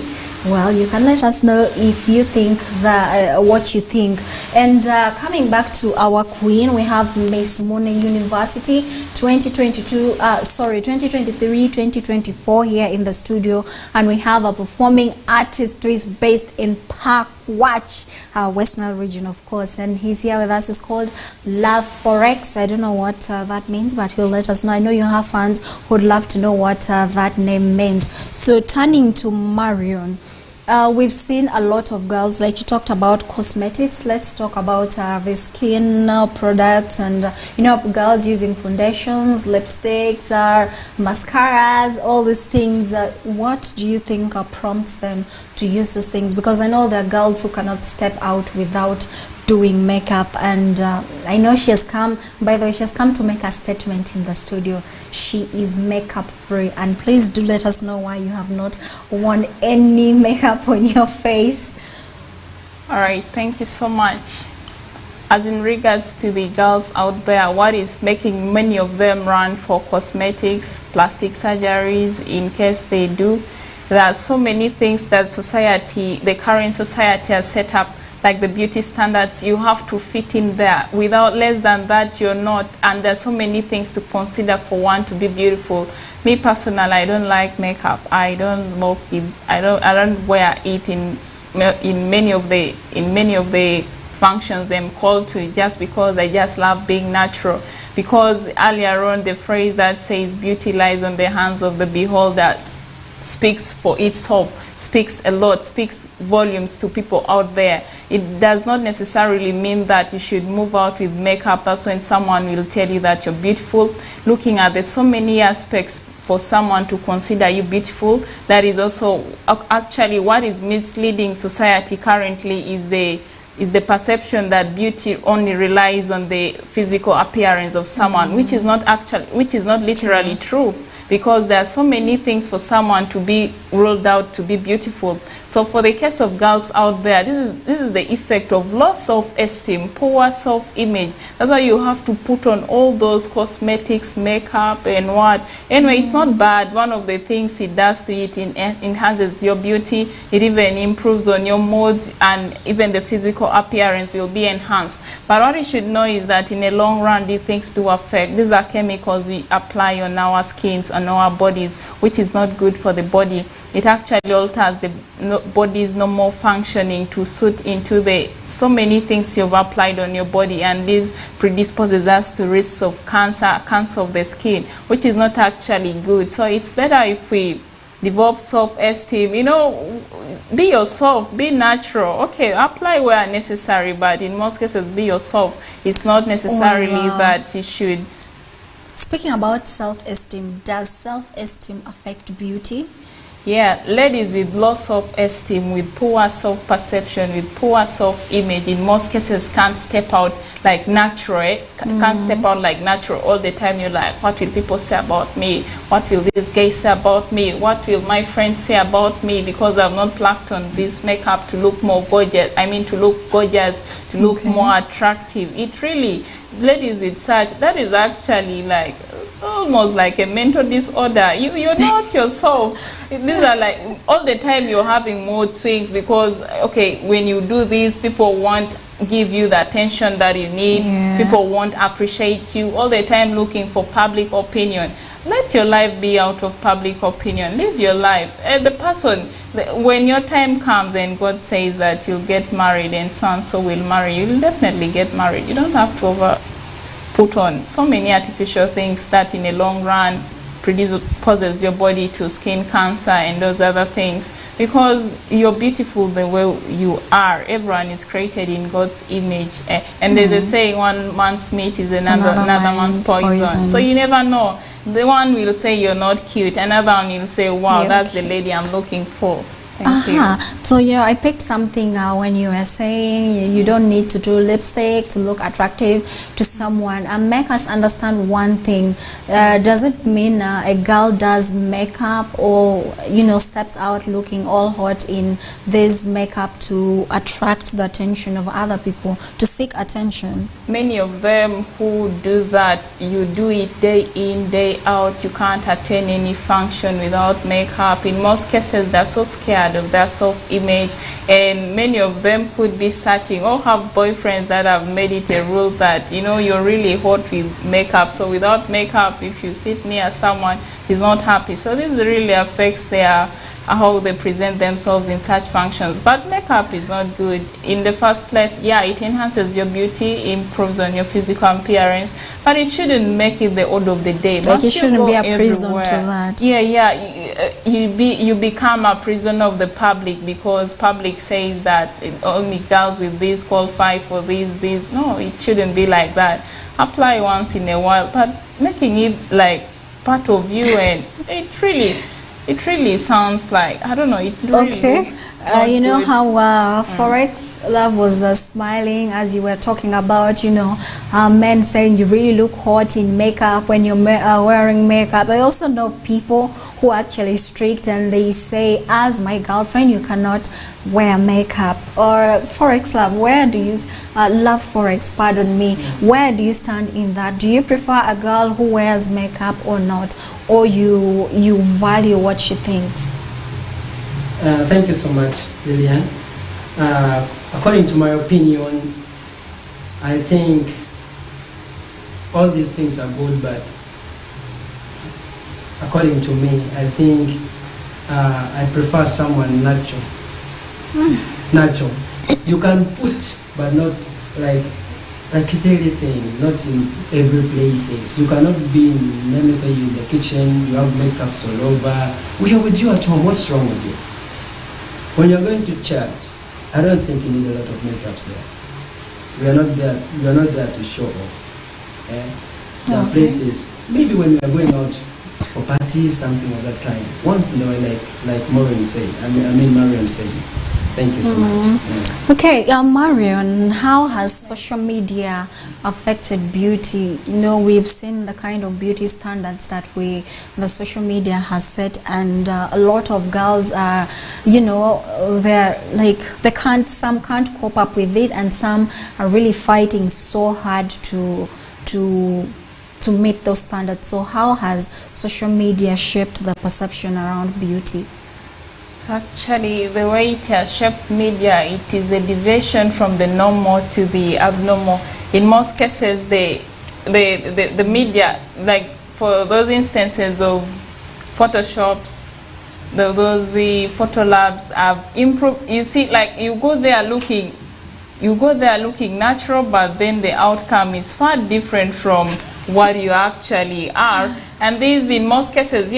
Speaker 1: Well, you can let us know if you think that what you think. And coming back to our queen, we have Miss Moon University 2023-2024 here in the studio, and we have a performing artist who is based in Park Watch, Westnile region, of course, and he's here with us. It's called Love Forex. I don't know what that means, but he'll let us know. I know you have fans who'd love to know what that name means. So turning to Marion, we've seen a lot of girls, like you talked about cosmetics. Let's talk about the skin products, and you know, girls using foundations, lipsticks, mascaras, all these things. What do you think prompts them to use these things? Because I know there are girls who cannot step out without doing makeup, and I know she has come, by the way, she has come to make a statement in the studio. She is makeup free, and please do let us know why you have not worn any makeup on your face.
Speaker 2: All right, thank you so much. As in regards to the girls out there, what is making many of them run for cosmetics, plastic surgeries in case they do? There are so many things that society, the current society has set up, like the beauty standards. You have to fit in there. Without less than that, you're not. And there's so many things to consider for one to be beautiful. Me personally, I don't like makeup. I don't smoke it. I don't wear it in many of the functions I'm called to, just because I just love being natural. Because earlier on, the phrase that says beauty lies on the hands of the beholder speaks for itself, speaks a lot, speaks volumes to people out there. It does not necessarily mean that you should move out with makeup. That's when someone will tell you that you're beautiful. Looking at the so many aspects for someone to consider you beautiful, that is also actually what is misleading society currently, is the perception that beauty only relies on the physical appearance of someone, which is not literally true. Because there are so many things for someone to be ruled out to be beautiful. So for the case of girls out there, this is the effect of low self-esteem, poor self-image. That's why you have to put on all those cosmetics, makeup, and what. Anyway, it's not bad. One of the things it does to it, enhances your beauty. It even improves on your moods, and even the physical appearance will be enhanced. But what you should know is that in the long run, these things do affect. These are chemicals we apply on our skins, on our bodies, which is not good for the body. It actually alters the body's normal functioning to suit into the so many things you've applied on your body, and this predisposes us to risks of cancer of the skin, which is not actually good. So it's better if we develop self-esteem. You know, be yourself, be natural. Okay, apply where necessary, but in most cases, be yourself. It's not necessarily that you should.
Speaker 1: Speaking about self-esteem, does self-esteem affect beauty?
Speaker 2: Yeah, ladies with low self-esteem, with poor self-perception, with poor self-image, in most cases can't step out like natural. Can't step out like natural all the time. You're like, what will people say about me? What will these guys say about me? What will my friends say about me? Because I've not plucked on this makeup to look more gorgeous. I mean, to look gorgeous, to look more attractive. It really, ladies with such, that is actually like almost like a mental disorder. You're not yourself. These are like all the time you're having mood swings, because okay, when you do this, people won't give you the attention that you need. People won't appreciate you, all the time looking for public opinion. Let your life be out of public opinion. Live your life. The person, when your time comes and God says that you'll get married and so and so will marry you, you'll definitely get married. You don't have to put on so many artificial things that in the long run predisposes your body to skin cancer and those other things, because you're beautiful the way you are. Everyone is created in God's image, and there's a saying, one man's meat is another man's poison. So you never know. The one will say you're not cute, another one will say, wow, that's the lady I'm looking for. Thank you.
Speaker 1: So, I picked something when you were saying you don't need to do lipstick to look attractive to someone. Make us understand one thing. Does it mean a girl does makeup or, steps out looking all hot in this makeup to attract the attention of other people, to seek attention?
Speaker 2: Many of them who do that, you do it day in, day out. You can't attend any function without makeup. In most cases, they're so scared of their self-image, and many of them could be searching or have boyfriends that have made it a rule that you're really hot with makeup, so without makeup, if you sit near someone, he's not happy. So this really affects their how they present themselves in such functions. But makeup is not good in the first place. Yeah, it enhances your beauty, improves on your physical appearance, but it shouldn't make it the order of the day.
Speaker 1: Like it shouldn't be a prison to that.
Speaker 2: You become a prisoner of the public because public says that only girls with this qualify for this. No, it shouldn't be like that. Apply once in a while, but making it like part of you, and it really sounds like, I don't know, it really looks not good.
Speaker 1: How Forex Love was smiling as you were talking about, men saying you really look hot in makeup when you're wearing makeup. I also know of people who are actually strict and they say, as my girlfriend, you cannot wear makeup. Or Forex Love, where do you, Love Forex, pardon me, where do you stand in that? Do you prefer a girl who wears makeup or not? Or you value what she thinks?
Speaker 3: Thank you so much, Lillian. According to my opinion, I think all these things are good, but according to me, I think I prefer someone natural. Natural. You can put, but not like everything, not in every places. You cannot be, let me say, in the kitchen, you have makeups all over. We are with you at home, what's wrong with you? When you're going to church, I don't think you need a lot of makeups there. We are not there to show off. There are places, maybe when we are going out for parties, something of that kind, once in a while, like Marion said, Marion said. Thank you so much.
Speaker 1: Okay, Marion, how has social media affected beauty? We've seen the kind of beauty standards that the social media has set, and a lot of girls are, they're like, some can't cope up with it, and some are really fighting so hard to meet those standards. So how has social media shaped the perception around beauty?
Speaker 2: Actually, the way it has shaped media, it is a deviation from the normal to the abnormal. In most cases, the media, like for those instances of photoshops, the photo labs have improved. You see, like you go there looking natural, but then the outcome is far different from what you actually are. And these, in most cases,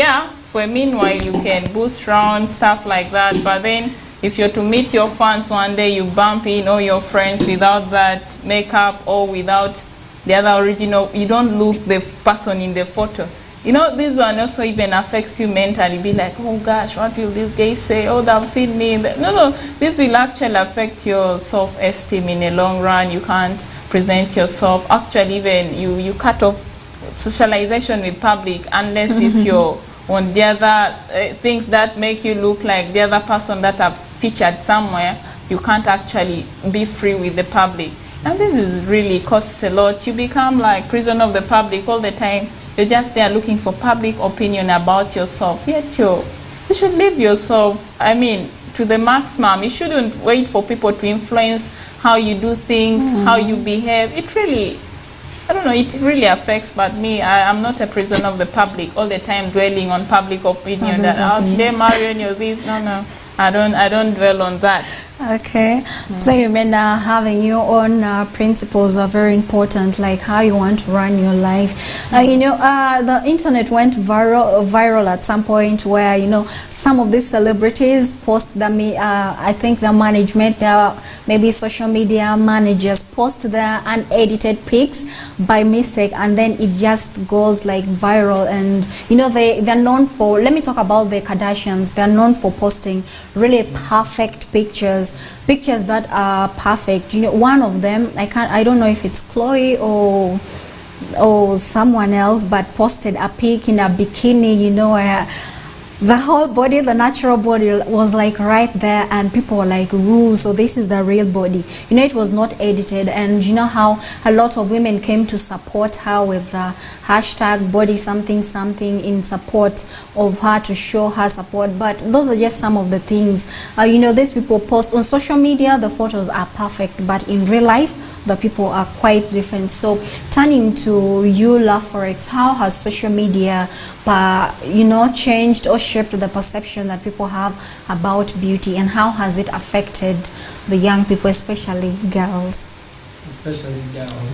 Speaker 2: for meanwhile, you can boost around, stuff like that. But then, if you're to meet your fans one day, you bump in all your friends without that makeup or without the other original, you don't look the person in the photo. This one also even affects you mentally. Be like, oh gosh, what will this guy say? Oh, they've seen me. No, this will actually affect your self-esteem in a long run. You can't present yourself. Actually, even you cut off socialization with public unless if you're on the other things that make you look like the other person that have featured somewhere. You can't actually be free with the public, and this is really costs a lot. You become like prisoner of the public all the time. You're just there looking for public opinion about yourself, yet you should live yourself, to the maximum. You shouldn't wait for people to influence how you do things, how you behave. It really, I don't know, it really affects. But me, I'm not a prisoner of the public all the time dwelling on public opinion. Today Marion, you're this. No, I don't dwell on that.
Speaker 1: Okay, so you mean having your own principles are very important, like how you want to run your life. The internet went viral at some point where some of these celebrities post them. I think the management, maybe social media managers post their unedited pics by mistake, and then it just goes like viral. And they're known for. Let me talk about the Kardashians. They're known for posting really perfect pictures that are perfect. One of them, I don't know if it's Chloe or someone else, but posted a pic in a bikini, the whole body, the natural body was like right there, and people were like, ooh, so this is the real body. It was not edited. And how a lot of women came to support her with the hashtag body something something in support of her, to show her support. But those are just some of the things. These people post on social media, the photos are perfect, but in real life the people are quite different. So turning to you, Love Forex, how has social media changed or shaped the perception that people have about beauty, and how has it affected the young people, especially girls?
Speaker 3: Especially girls.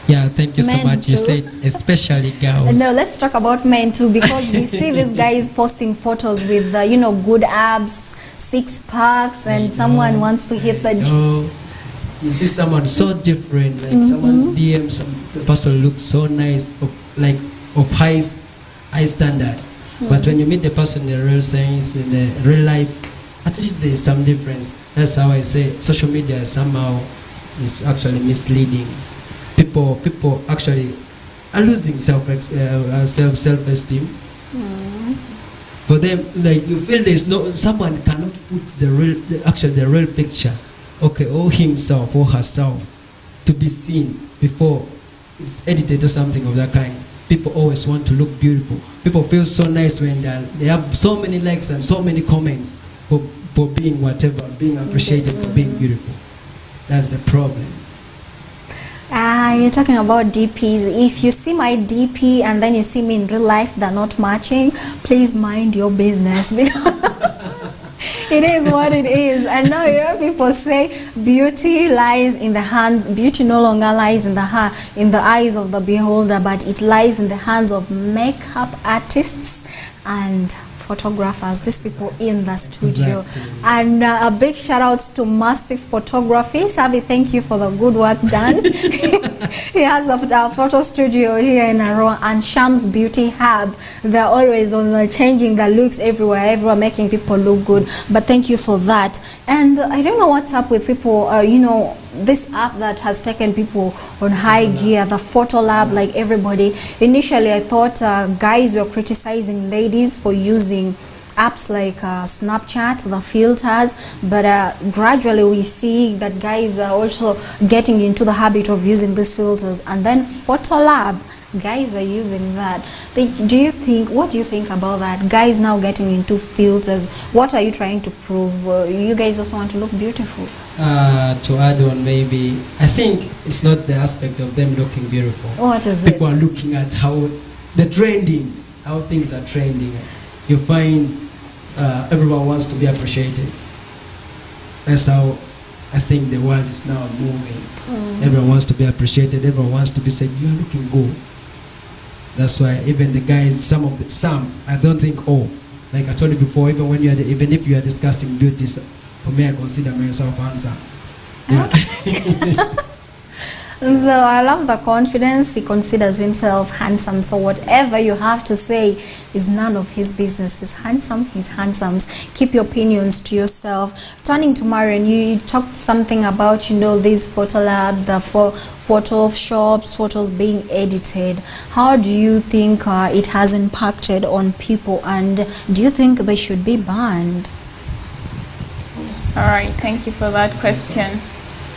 Speaker 3: Yeah, thank you so
Speaker 1: Men
Speaker 3: much.
Speaker 1: too.
Speaker 3: You said especially girls.
Speaker 1: No, let's talk about men too, because we see these guys posting photos with good abs, six packs, and someone wants to hit the gym.
Speaker 3: You see someone so different, like someone's DM, the person looks so nice, of high standards. But when you meet the person in the real sense, in the real life, at least there is some difference. That's how I say social media somehow is actually misleading. People actually are losing self-esteem. For them, like, you feel someone cannot put the real picture, or himself or herself, to be seen before it's edited or something of that kind. People always want to look beautiful. People feel so nice when they have so many likes and so many comments for being whatever, being appreciated for being beautiful. That's the problem.
Speaker 1: You're talking about DPs. If you see my DP and then you see me in real life, they're not matching, please mind your business, because it is what it is. And now you hear people say beauty lies in the hands. Beauty no longer lies in the eyes of the beholder, but it lies in the hands of makeup artists and photographers, these people in the studio.
Speaker 3: Exactly.
Speaker 1: And a big shout out to Massive Photography. Savi, thank you for the good work done. He has a photo studio here in Arua, and Shams Beauty Hub. They're always on changing the looks everywhere, making people look good. But thank you for that. And I don't know what's up with people, this app that has taken people on high gear, the Photo Lab, like everybody. Initially, I thought guys were criticizing ladies for using apps like Snapchat, the filters, but gradually we see that guys are also getting into the habit of using these filters. And then Photo Lab, guys are using that. What do you think about that? Guys now getting into filters. What are you trying to prove? You guys also want to look beautiful.
Speaker 3: To add on, maybe, I think it's not the aspect of them looking beautiful.
Speaker 1: What is
Speaker 3: People
Speaker 1: it?
Speaker 3: are looking at how the trendings, how things are trending. You find everyone wants to be appreciated. That's how I think the world is now moving. Everyone wants to be appreciated. Everyone wants to be said, "You are looking good." That's why even the guys, some, I don't think all. Like I told you before, even if you are discussing beauty, for me, I consider myself handsome. Yeah.
Speaker 1: So I love the confidence. He considers himself handsome. So whatever you have to say is none of his business. He's handsome. He's handsome. Keep your opinions to yourself. Turning to Marion, you talked something about these photo labs, the photo shops, photos being edited. How do you think it has impacted on people, and do you think they should be banned?
Speaker 2: All right, thank you for that question.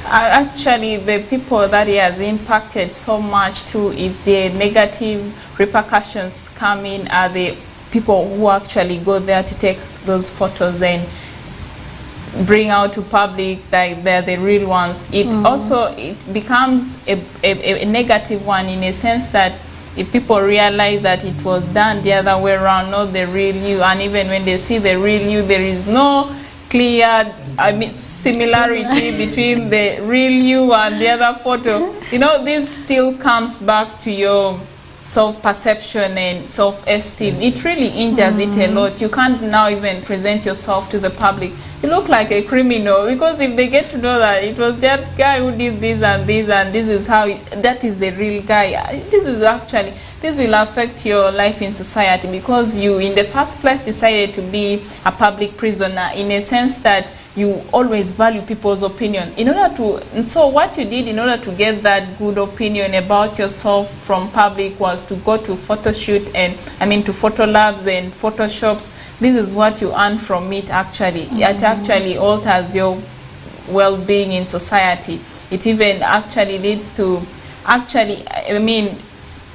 Speaker 2: Actually, the people that he has impacted so much too, if the negative repercussions come in, are the people who actually go there to take those photos and bring out to public like they're the real ones. It becomes a negative one, in a sense that if people realize that it was done the other way around, not the real you, and even when they see the real you, there is no clear, similarity between the real you and the other photo. You know, this still comes back to your self-perception and self-esteem. It really injures it a lot. You can't now even present yourself to the public. You look like a criminal, because if they get to know that it was that guy who did this and this and this is how, that is the real guy, this will affect your life in society, because you in the first place decided to be a public prisoner, in a sense that you always value people's opinion. And so what you did in order to get that good opinion about yourself from public was to go to photo shoot and to photo labs and photoshops. This is what you earn from it actually. It actually alters your well-being in society. It even actually leads to,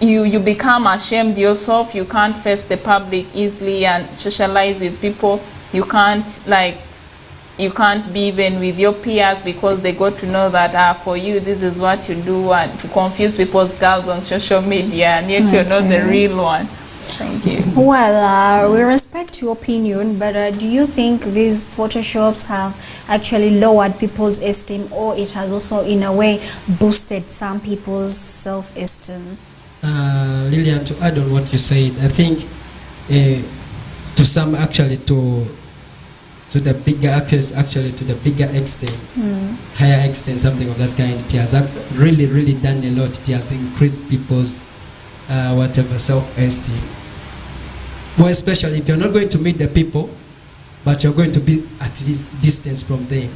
Speaker 2: you become ashamed yourself. You can't face the public easily and socialize with people. You can't be even with your peers, because they got to know that for you this is what you do, and to confuse people's girls on social media, and yet you're not the real one. Thank you.
Speaker 1: Well, we respect your opinion, but do you think these photoshops have actually lowered people's esteem, or it has also in a way boosted some people's self-esteem?
Speaker 3: Lillian, to add on what you said, I think to some actually to the bigger extent, higher extent, something of that kind, it has really done a lot. It has increased people's self-esteem. More especially if you're not going to meet the people, but you're going to be at least distance from them.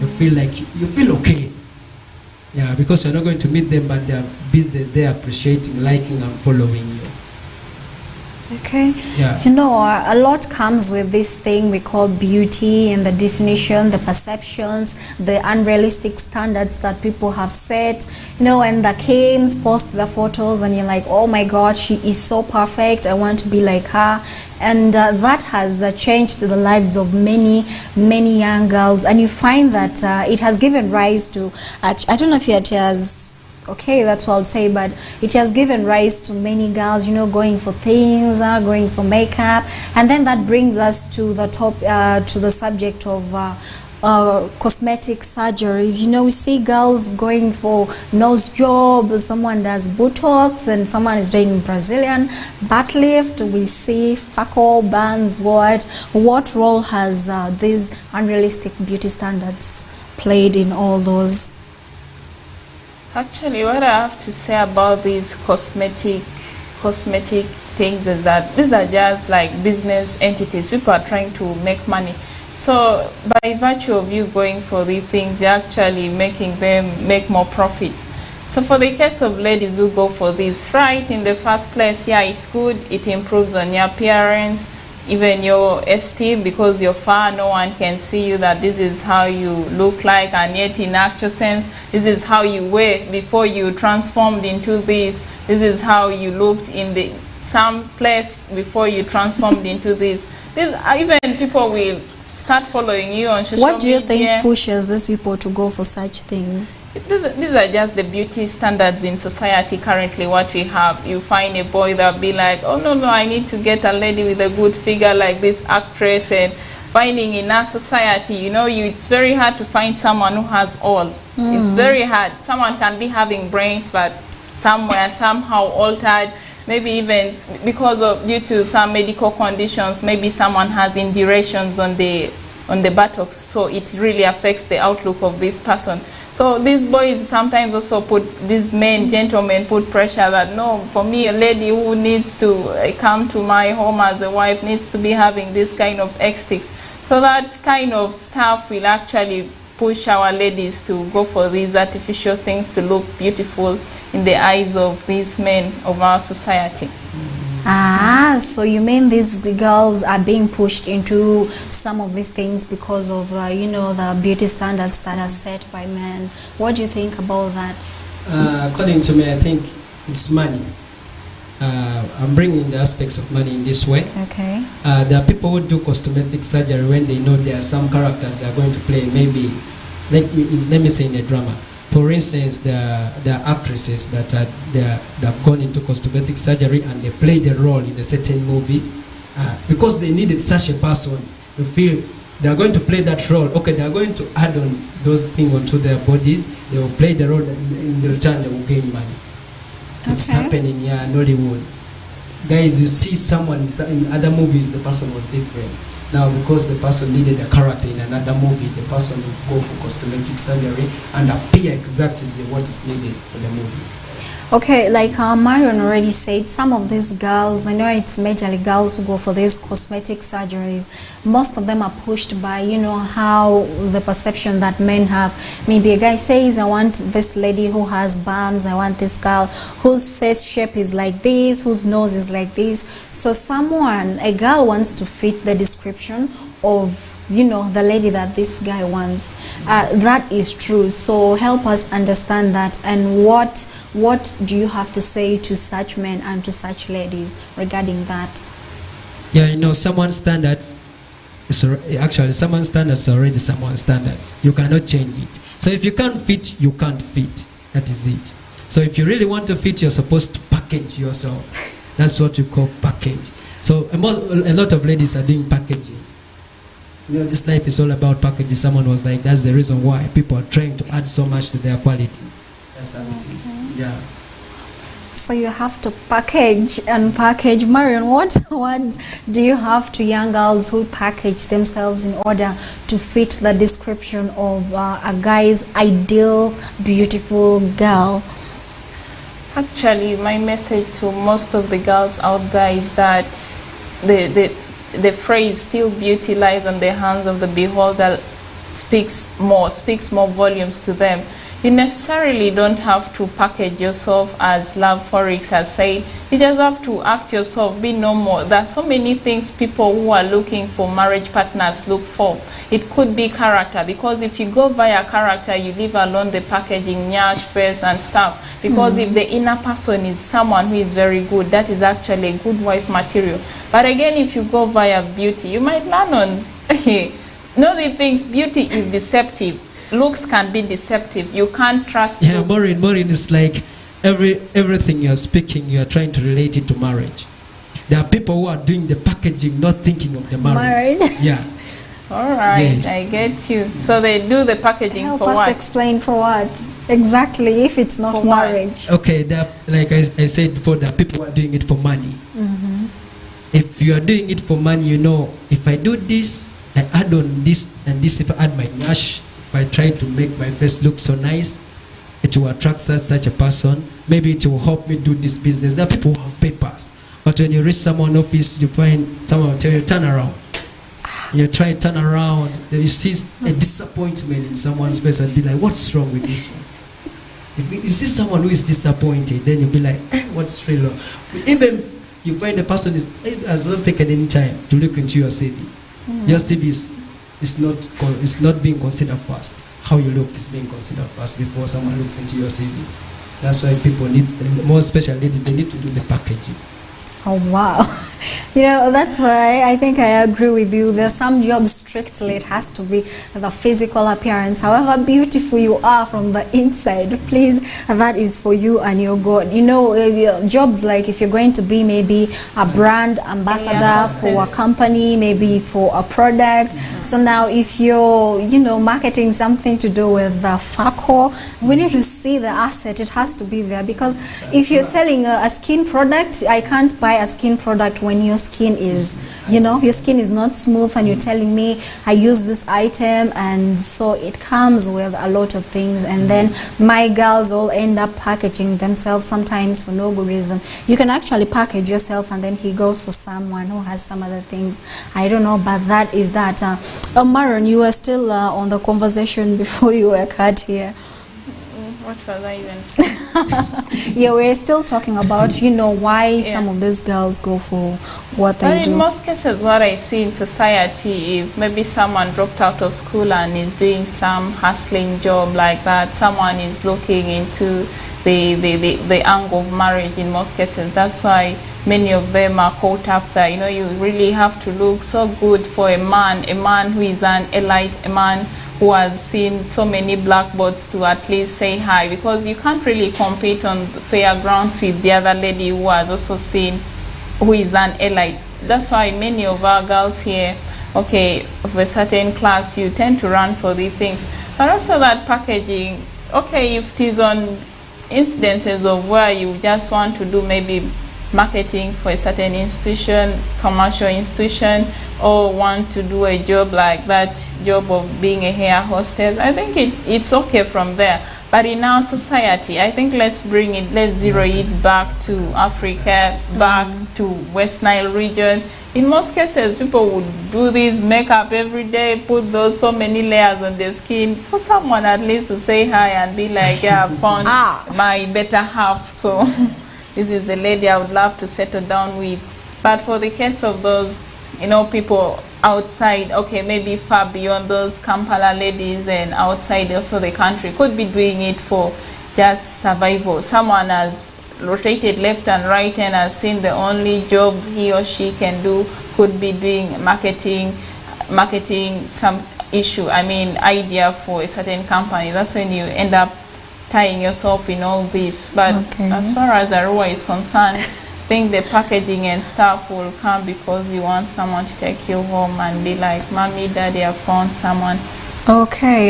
Speaker 3: You feel okay. Yeah, because you're not going to meet them, but they're busy, they're appreciating, liking and following you.
Speaker 1: Okay.
Speaker 3: Yeah.
Speaker 1: A lot comes with this thing we call beauty, and the definition, the perceptions, the unrealistic standards that people have set, and the kids post the photos and you're like, oh my God, she is so perfect, I want to be like her. And that has changed the lives of many young girls, and you find that it has given rise to, I don't know if it has, okay, that's what I would say, but it has given rise to many girls, going for things, going for makeup, and then that brings us to the to the subject of cosmetic surgeries. We see girls going for nose job, someone does Botox, and someone is doing Brazilian butt lift. We see freckle bands. What role has these unrealistic beauty standards played in all those?
Speaker 2: Actually, what I have to say about these cosmetic things is that these are just like business entities. People are trying to make money. So by virtue of you going for these things, you're actually making them make more profits. So for the case of ladies who go for this, right, in the first place, yeah, it's good. It improves on your appearance, even your esteem, because you're far, no one can see you, that this is how you look like, and yet in actual sense, this is how you were before you transformed into this. This is how you looked in some place before you transformed into this. Even people will start following you on social media.
Speaker 1: What do you think pushes these people to go for such things?
Speaker 2: These are just the beauty standards in society currently, what we have. You find a boy that'll be like, oh no, I need to get a lady with a good figure like this actress, and finding in our society, it's very hard to find someone who has all. It's very hard. Someone can be having brains, but somehow altered. Maybe even due to some medical conditions, maybe someone has indurations on the buttocks, so it really affects the outlook of this person. So these boys sometimes also these gentlemen put pressure that, no, for me, a lady who needs to come to my home as a wife needs to be having this kind of aesthetics. So that kind of stuff will actually push our ladies to go for these artificial things to look beautiful in the eyes of these men of our society.
Speaker 1: So you mean these girls are being pushed into some of these things because of, the beauty standards that are set by men. What do you think about that?
Speaker 3: According to me, I think it's money. I'm bringing the aspects of money in this way.
Speaker 1: Okay.
Speaker 3: There are people who do cosmetic surgery when they know there are some characters they are going to play. Maybe, let me say in a drama. For instance, there are actresses that have gone into cosmetic surgery and they play the role in a certain movie because they needed such a person. You feel They are going to play that role. Okay, they are going to add on those things onto their bodies. They will play the role, and in return they will gain money. It's happening here in Hollywood. Guys, you see someone in other movies, the person was different. Now, because the person needed a character in another movie, the person will go for cosmetic surgery and appear exactly what is needed for the movie.
Speaker 1: Okay, like Marion already said, some of these girls, I know it's majorly girls who go for these cosmetic surgeries. Most of them are pushed by, you know, how the perception that men have. Maybe a guy says, I want this lady who has bumps, I want this girl whose face shape is like this, whose nose is like this. So a girl wants to fit the description of, you know, the lady that this guy wants. That is true. So help us understand that, and what do you have to say to such men and to such ladies regarding that?
Speaker 3: Yeah, you know, someone's standards are already someone's standards. You cannot change it. So if you can't fit, you can't fit. That is it. So if you really want to fit, you're supposed to package yourself. That's what you call package. So a lot of ladies are doing packaging. You know, this life is all about packaging. Someone was like, that's the reason why people are trying to add so much to their qualities. That's how it is. Yeah.
Speaker 1: So you have to package and package. Marion, what do you have to young girls who package themselves in order to fit the description of a guy's ideal, beautiful girl?
Speaker 2: Actually, my message to most of the girls out there is that the phrase "still beauty lies on the hands of the beholder" speaks more volumes to them. You necessarily don't have to package yourself as Love Forex has said. You just have to act yourself, be normal. There are so many things people who are looking for marriage partners look for. It could be character, because if you go via character, you leave alone the packaging, nyash, face and stuff. Because if the inner person is someone who is very good, that is actually a good wife material. But again, if you go via beauty, you might learn on know the things. Beauty is deceptive. Looks can be deceptive. You can't trust.
Speaker 3: Yeah, Maureen is like everything you're speaking, you're trying to relate it to marriage. There are people who are doing the packaging, not thinking of the marriage. Yeah.
Speaker 2: All right,
Speaker 3: yes.
Speaker 2: I get you. So they do the packaging
Speaker 1: Help
Speaker 2: for
Speaker 1: us
Speaker 2: what?
Speaker 1: Explain for what exactly, if it's not
Speaker 2: For
Speaker 1: marriage.
Speaker 3: Okay, like I said before, there are people who are doing it for money. If you are doing it for money, you know, if I do this, I add on this and this. If I add my nash, if I try to make my face look so nice, it will attract such a person. Maybe it will help me do this business. There are people who have papers, but when you reach someone's office, you find someone will tell you, turn around. You try to turn around, then you see a disappointment in someone's face and be like, what's wrong with this one? If you see someone who is disappointed, then you'll be like, what's really wrong? Even you find the person has not taken any time to look into your CV. Your CV is not being considered first. How you look is being considered first before someone looks into your CV. That's why people need, more special ladies, they need to do the packaging.
Speaker 1: Oh wow. You know, that's why I think I agree with you. There's some jobs strictly it has to be the physical appearance. However beautiful you are from the inside, please, that is for you and your God. You know, jobs like if you're going to be maybe a brand ambassador for a company, maybe for a product. So now if you're, you know, marketing something to do with the FACO, we need to see the asset. It has to be there, because if you're selling a skin product, I can't buy a skin product when your skin is, you know, your skin is not smooth and you're telling me I use this item, and so it comes with a lot of things, and then my girls all end up packaging themselves sometimes for no good reason. You can actually package yourself and then he goes for someone who has some other things. I don't know, but that is that. Maron, you were still on the conversation before you were cut here.
Speaker 2: What was I even saying?
Speaker 1: Yeah, we're still talking about, you know, why some of these girls go for what they do.
Speaker 2: In most cases, what I see in society, if maybe someone dropped out of school and is doing some hustling job like that, someone is looking into the angle of marriage in most cases. That's why many of them are caught up there. You know, you really have to look so good for a man who is an elite, a man who has seen so many blackboards to at least say hi, because you can't really compete on fair grounds with the other lady who has also seen, who is an elite. That's why many of our girls here okay, of a certain class, you tend to run for these things. But also that packaging, okay, if it is on incidences of where you just want to do maybe marketing for a certain institution, commercial institution, or want to do a job like that job of being a hair hostess, I think it's okay from there. But in our society, I think let's zero it back to Africa, back to West Nile region. In most cases, people would do this makeup every day, put those so many layers on their skin for someone at least to say hi and be like, yeah, I found my better half. So this is the lady I would love to settle down with. But for the case of those, people outside, okay, maybe far beyond those Kampala ladies and outside also the country, could be doing it for just survival. Someone has rotated left and right and has seen the only job he or she can do could be doing marketing some idea for a certain company. That's when you end up tying yourself in all this. But as far as Arua is concerned, I think the packaging and stuff will come because you want someone to take you home and be like, Mommy, Daddy, I found someone.
Speaker 1: Okay,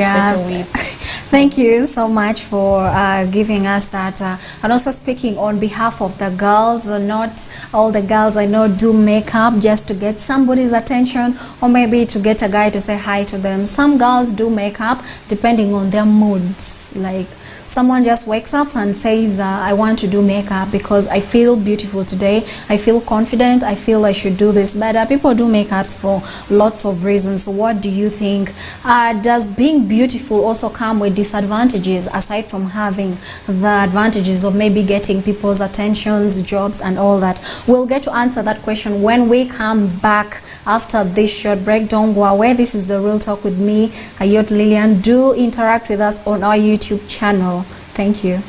Speaker 1: thank you so much for giving us that, and also speaking on behalf of the girls. Not all the girls I know do makeup just to get somebody's attention or maybe to get a guy to say hi to them. Some girls do makeup depending on their moods, like someone just wakes up and says, I want to do makeup because I feel beautiful today, I feel confident, I feel I should do this. But people do makeups for lots of reasons. So what do you think? Does being beautiful also come with disadvantages aside from having the advantages of maybe getting people's attentions, jobs and all that? We'll get to answer that question when we come back after this short break. Don't go away. This is The Real Talk with me, Ayot Lillian. Do interact with us on our YouTube channel. Thank you.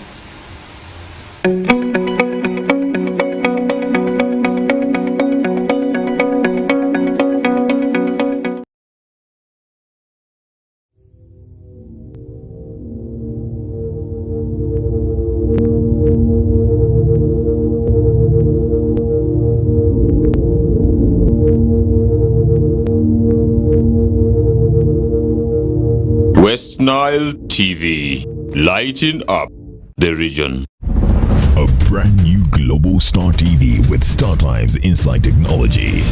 Speaker 4: Westnile TV, lighting up the region.
Speaker 5: A brand new Global Star TV with StarTimes Inside Technology.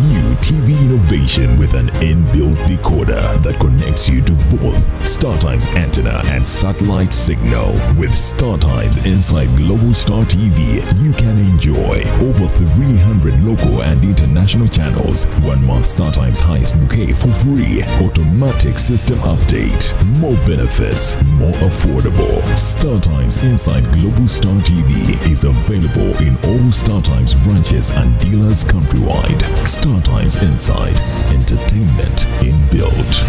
Speaker 5: New TV innovation with an inbuilt decoder that connects you to both StarTimes antenna and satellite signal. With StarTimes Inside Global Star TV, you can enjoy over 300 local and international channels, 1 month StarTimes highest bouquet for free, automatic system update, more benefits, more affordable. StarTimes Inside Global Star TV is available in all StarTimes branches and dealers countrywide. StarTimes Inside, entertainment inbuilt.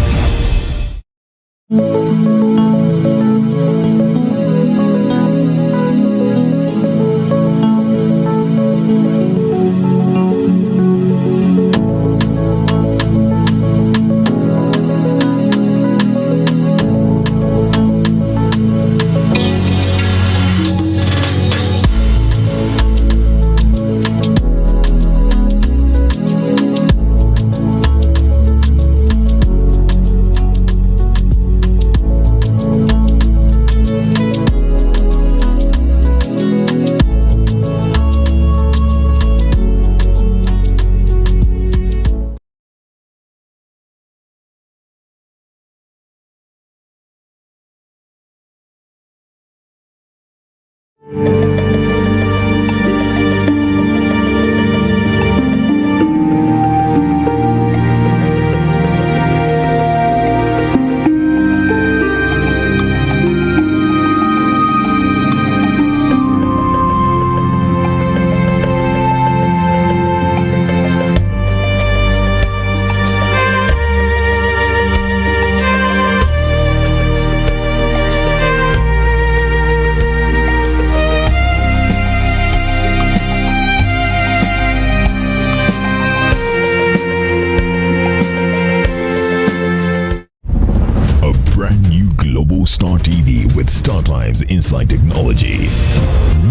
Speaker 5: Star TV with StarTimes Inside Technology.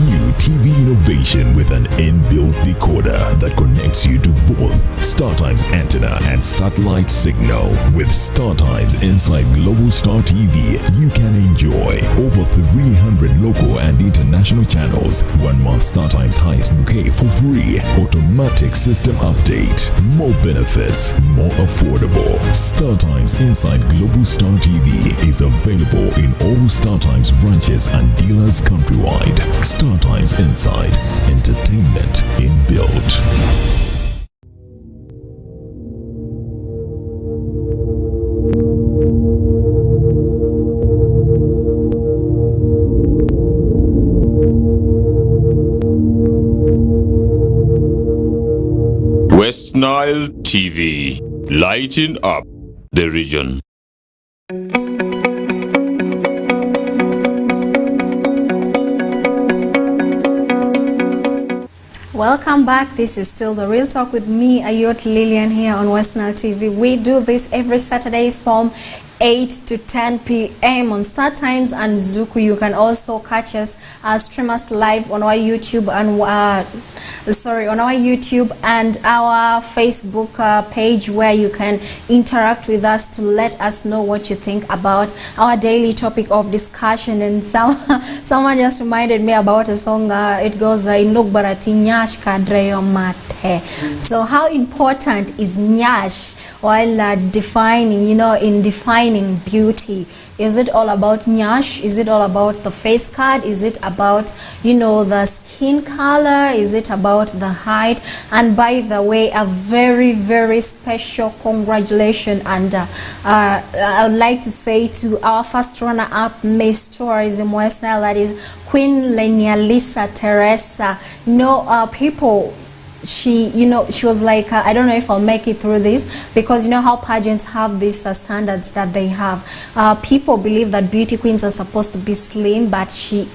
Speaker 5: New TV innovation with an inbuilt decoder that connects you to both StarTimes antenna and satellite signal. With StarTimes inside Global Star TV, you can enjoy over 300 local and international channels, 1 month StarTimes highest bouquet for free, automatic system update, more benefits, more affordable. StarTimes inside Global Star TV is available in all StarTimes branches and dealers countrywide. StarTimes Inside, entertainment inbuilt.
Speaker 4: Westnile TV, lighting up the region.
Speaker 1: Welcome back. This is still The Real Talk with me, Ayot, Lillian, here on Westnile TV. We do this every Saturdays from 8 to 10 p.m. on StarTimes and Zuku. You can also catch us stream us live on our YouTube and our Facebook page, where you can interact with us to let us know what you think about our daily topic of discussion. And someone just reminded me about a song. It goes Indog barati nyash kadreyo mate. So how important is nyash while defining, in defining beauty? Is it all about nyash? Is it all about the face card? Is it about, the skin color? Is it about the height? And by the way, a very, very special congratulations, and I would like to say to our first runner-up Miss Tourism Westnile, that is Queen Lisa Teresa. People, she was like, I don't know if I'll make it through this, because how pageants have these standards that they have. People believe that beauty queens are supposed to be slim, but she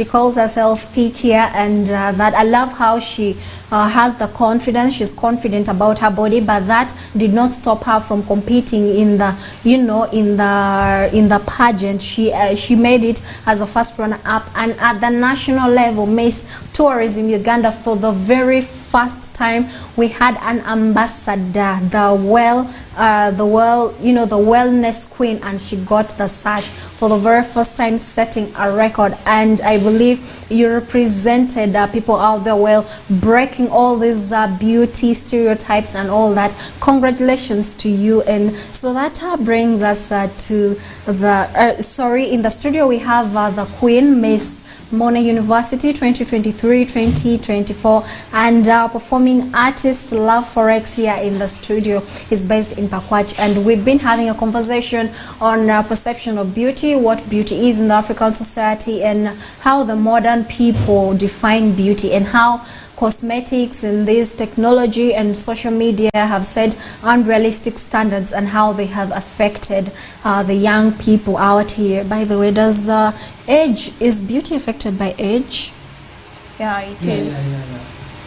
Speaker 1: calls herself thick here, and that I love how she has the confidence. She's confident about her body, but that did not stop her from competing in the in the pageant. She made it as a first runner-up, and at the national level, Miss Tourism Uganda, for the very first time, we had an ambassador, the wellness queen, and she got the sash for the very first time, setting a record. And I believe you represented people out there well, breaking all these beauty stereotypes and all that. Congratulations to you. And so that brings us to the in the studio we have the Queen, Miss Mona University 2023-2024, and our performing artist Love Forex here in the studio is based in Pakwach, and we've been having a conversation on perception of beauty, what beauty is in the African society, and how the modern people define beauty, and how cosmetics and this technology and social media have set unrealistic standards, and how they have affected the young people out here. By the way, is beauty affected by age?
Speaker 2: Yeah, it is.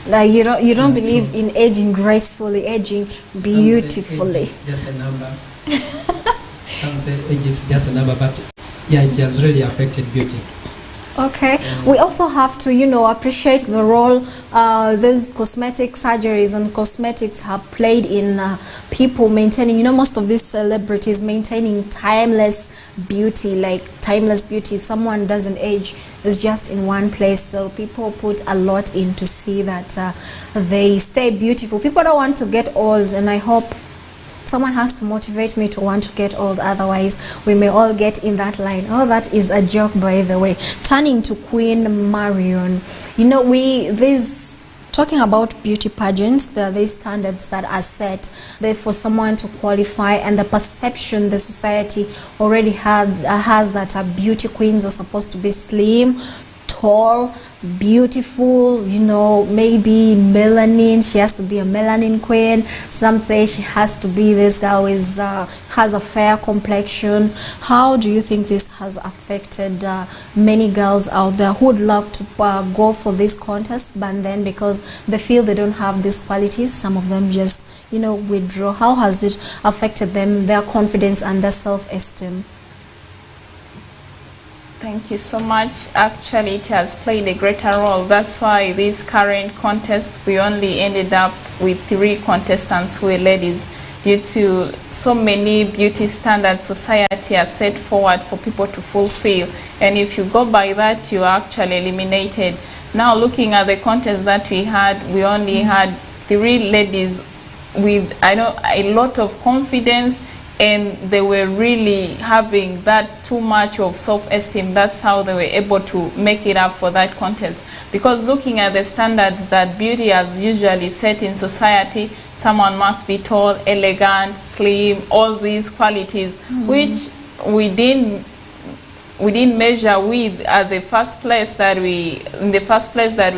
Speaker 1: You don't believe in aging gracefully, aging beautifully.
Speaker 3: Some say age is just a number. Some say age is just a number, but yeah, it has really affected beauty.
Speaker 1: Okay, we also have to, appreciate the role these cosmetic surgeries and cosmetics have played in people maintaining, most of these celebrities maintaining timeless beauty, like timeless beauty. Someone doesn't age, it's just in one place. So people put a lot in to see that they stay beautiful. People don't want to get old, and I hope someone has to motivate me to want to get old, otherwise we may all get in that line. Oh, that is a joke, by the way. Turning to Queen Marion, talking about beauty pageants, there are these standards that are set there for someone to qualify, and the perception the society already has that beauty queens are supposed to be slim, tall, beautiful, maybe melanin. She has to be a melanin queen. Some say she has to be this girl has a fair complexion. How do you think this has affected many girls out there who would love to go for this contest, but then because they feel they don't have these qualities, some of them just withdraw? How has it affected them, their confidence and their self-esteem?
Speaker 2: Thank you so much. Actually, it has played a greater role. That's why this current contest, we only ended up with 3 contestants who were ladies, due to so many beauty standards society has set forward for people to fulfill. And if you go by that, you are actually eliminated. Now, looking at the contest that we had, we only had 3 ladies with a lot of confidence, and they were really having that too much of self-esteem. That's how they were able to make it up for that contest. Because looking at the standards that beauty has usually set in society, someone must be tall, elegant, slim, all these qualities, which we didn't measure with at the first place that we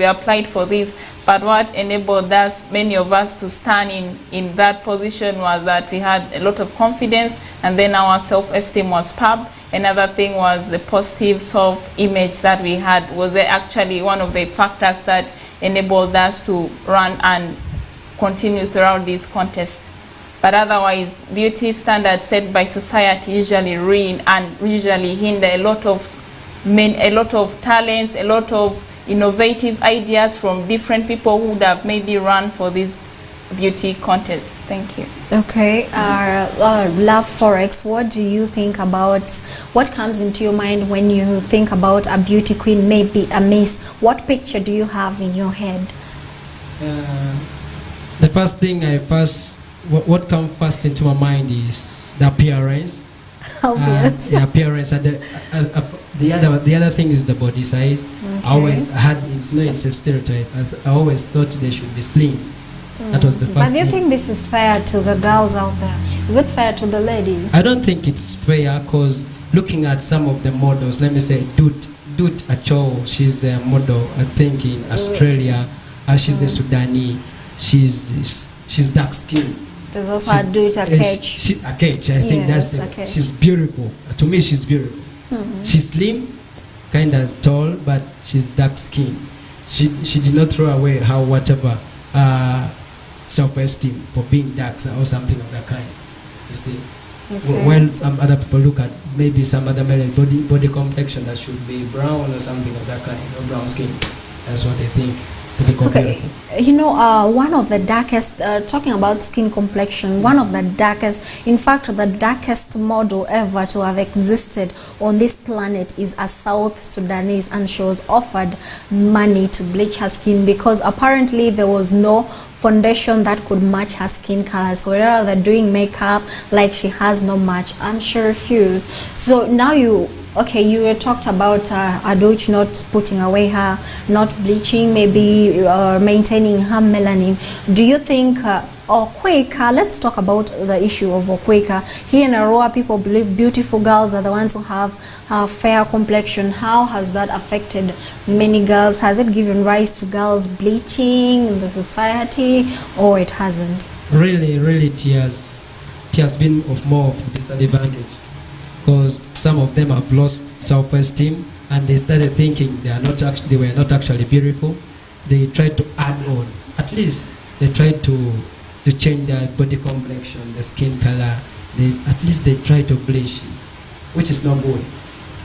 Speaker 2: applied for this. But what enabled us, many of us, to stand in that position was that we had a lot of confidence, and then our self-esteem was pub. Another thing was the positive self-image that we had was actually one of the factors that enabled us to run and continue throughout this contest. But otherwise, beauty standards set by society usually ruin and usually hinder a lot of talents, a lot of innovative ideas from different people who would have maybe run for this beauty contest. Thank you.
Speaker 1: Okay, Love Forex, what do you think about, what comes into your mind when you think about a beauty queen, maybe a miss? What picture do you have in your head?
Speaker 3: The first thing what comes first into my mind is the appearance.
Speaker 1: Obvious.
Speaker 3: The appearance, and the other thing is the body size.
Speaker 1: Okay.
Speaker 3: I always had, it's a stereotype. I always thought they should be slim. That was the first
Speaker 1: But do you
Speaker 3: thing.
Speaker 1: think this is fair to the girls out there? Is it fair to the ladies?
Speaker 3: I don't think it's fair, because looking at some of the models, let me say Dut Acho, she's a model, I think, in Australia. She's a Sudanese. She's dark skinned.
Speaker 1: There's also a Dut Akech.
Speaker 3: Akech, I think
Speaker 1: Yes,
Speaker 3: that's
Speaker 1: Akech.
Speaker 3: she's beautiful. To me, she's beautiful. She's slim, kind of tall, but she's dark skinned. She did not throw away her whatever self-esteem for being dark or something of that kind. You see, when some other people look at maybe some other male body complexion that should be brown or something of that kind, or brown skin. That's what they think.
Speaker 1: Okay, you know, one of the darkest, talking about skin complexion, one of the darkest, in fact, the darkest model ever to have existed on this planet is a South Sudanese, and she was offered money to bleach her skin because apparently there was no foundation that could match her skin color. So wherever they're doing makeup, like, she has no match, and she refused. So now you talked about Ayot not putting away her, not bleaching, maybe maintaining her melanin. Do you think, let's talk about the issue of Okweka. Here in Aroa, people believe beautiful girls are the ones who have fair complexion. How has that affected many girls? Has it given rise to girls bleaching in the society, or it hasn't?
Speaker 3: Really, it has been of more of disadvantage, because some of them have lost self-esteem, and they started thinking they were not actually beautiful. They tried to add on, at least they tried to change their body complexion, the skin color. At least they try to bleach it, which is not good.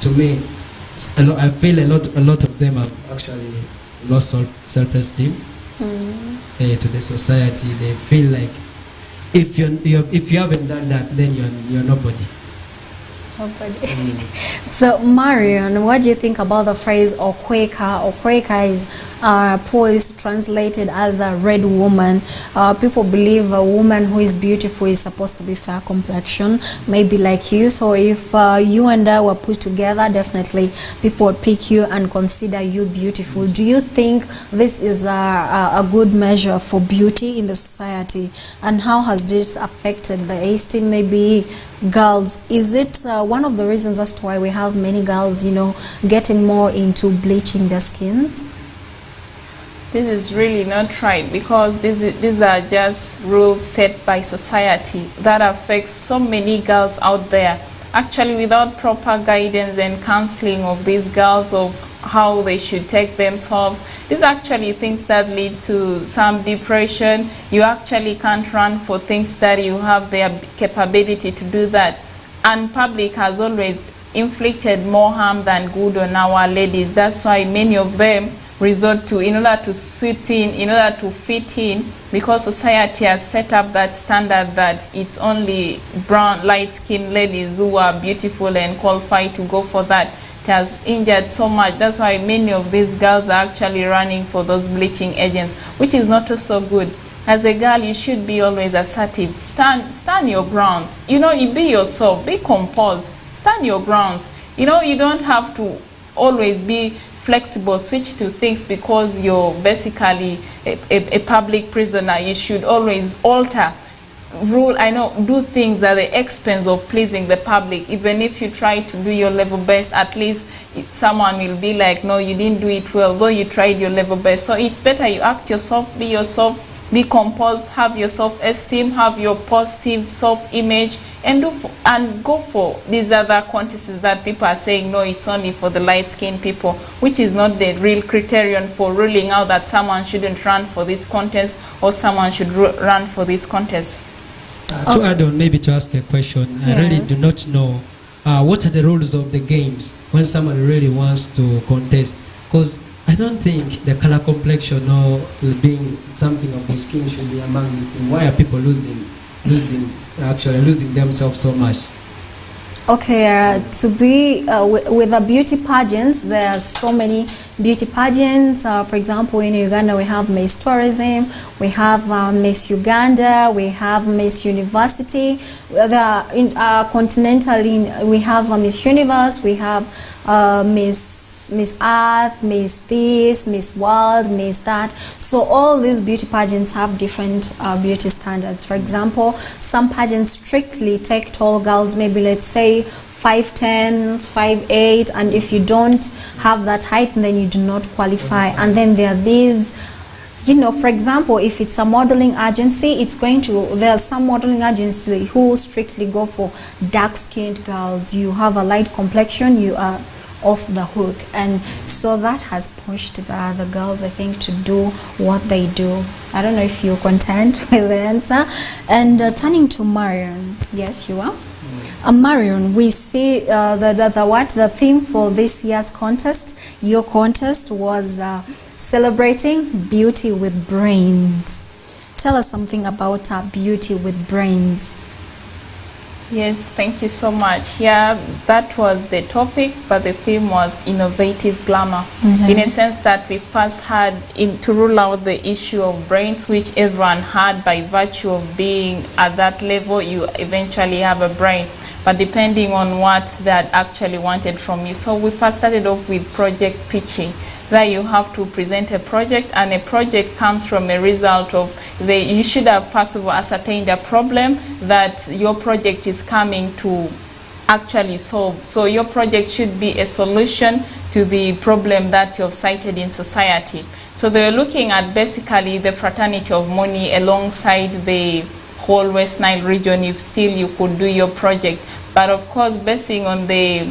Speaker 3: To me, I feel a lot of them have actually lost self-esteem to the society. They feel like if you haven't done that, then you're nobody.
Speaker 1: So Marion, what do you think about the phrase Okweka? Okweka is Polish translated as a red woman. People believe a woman who is beautiful is supposed to be fair complexion, maybe like you. So if you and I were put together, definitely people would pick you and consider you beautiful. Do you think this is a good measure for beauty in the society? And how has this affected the esteem, maybe girls? Is it one of the reasons as to why we have many girls, getting more into bleaching their skins?
Speaker 2: This is really not right, because these are just rules set by society that affect so many girls out there. Actually, without proper guidance and counseling of these girls of how they should take themselves, these are actually things that lead to some depression. You actually can't run for things that you have the capability to do that. And public has always inflicted more harm than good on our ladies. That's why many of them resort to, in order to fit in, because society has set up that standard that it's only brown, light-skinned ladies who are beautiful and qualified to go for that. It has injured so much. That's why many of these girls are actually running for those bleaching agents, which is not so good. As a girl, you should be always assertive. Stand your grounds. You know, you be yourself. Be composed. Stand your grounds. You know, you don't have to always be flexible, switch to things because you're basically a public prisoner. You should always alter, do things at the expense of pleasing the public. Even if you try to do your level best, at least someone will be like, no, you didn't do it well, though you tried your level best. So it's better you act yourself, be composed, have your self-esteem, have your positive self-image, and go for these other contests that people are saying, no, it's only for the light-skinned people, which is not the real criterion for ruling out that someone shouldn't run for this contest or someone should run for this contest.
Speaker 3: To add on, maybe to ask a question, I really do not know what are the rules of the games when someone really wants to contest, because I don't think the color complexion or being something of the skin should be among these things. Why are people losing themselves so much?
Speaker 1: Okay, to be with the beauty pageants, there are so many beauty pageants. For example, in Uganda we have Miss Tourism, we have Miss Uganda, we have Miss University. Continentally, we have Miss Universe, we have Miss Earth, Miss this, Miss World, Miss that. So all these beauty pageants have different beauty standards. For example, some pageants strictly take tall girls, maybe let's say 5'10", 5'8", and if you don't have that height, then you do not qualify. And then there are these, you know, for example, if it's a modeling agency, there are some modeling agencies who strictly go for dark-skinned girls. You have a light complexion, you are off the hook. And so that has pushed the other girls, I think, to do what they do. I don't know if you're content with the answer. And turning to Marion. Yes, you are? Marion, we see the theme for this year's contest, your contest, was celebrating beauty with brains. Tell us something about beauty with brains.
Speaker 2: Yes, thank you so much. Yeah, that was the topic, but the theme was innovative glamour. In a sense that we first had to rule out the issue of brains, which everyone had by virtue of being at that level. You eventually have a brain, but depending on what that actually wanted from you. So we first started off with project pitching. That you have to present a project, and a project comes from a result of you should have first of all ascertained a problem that your project is coming to actually solve. So your project should be a solution to the problem that you've cited in society. So they're looking at basically the fraternity of money alongside the whole West Nile region, if still you could do your project. But of course, basing on the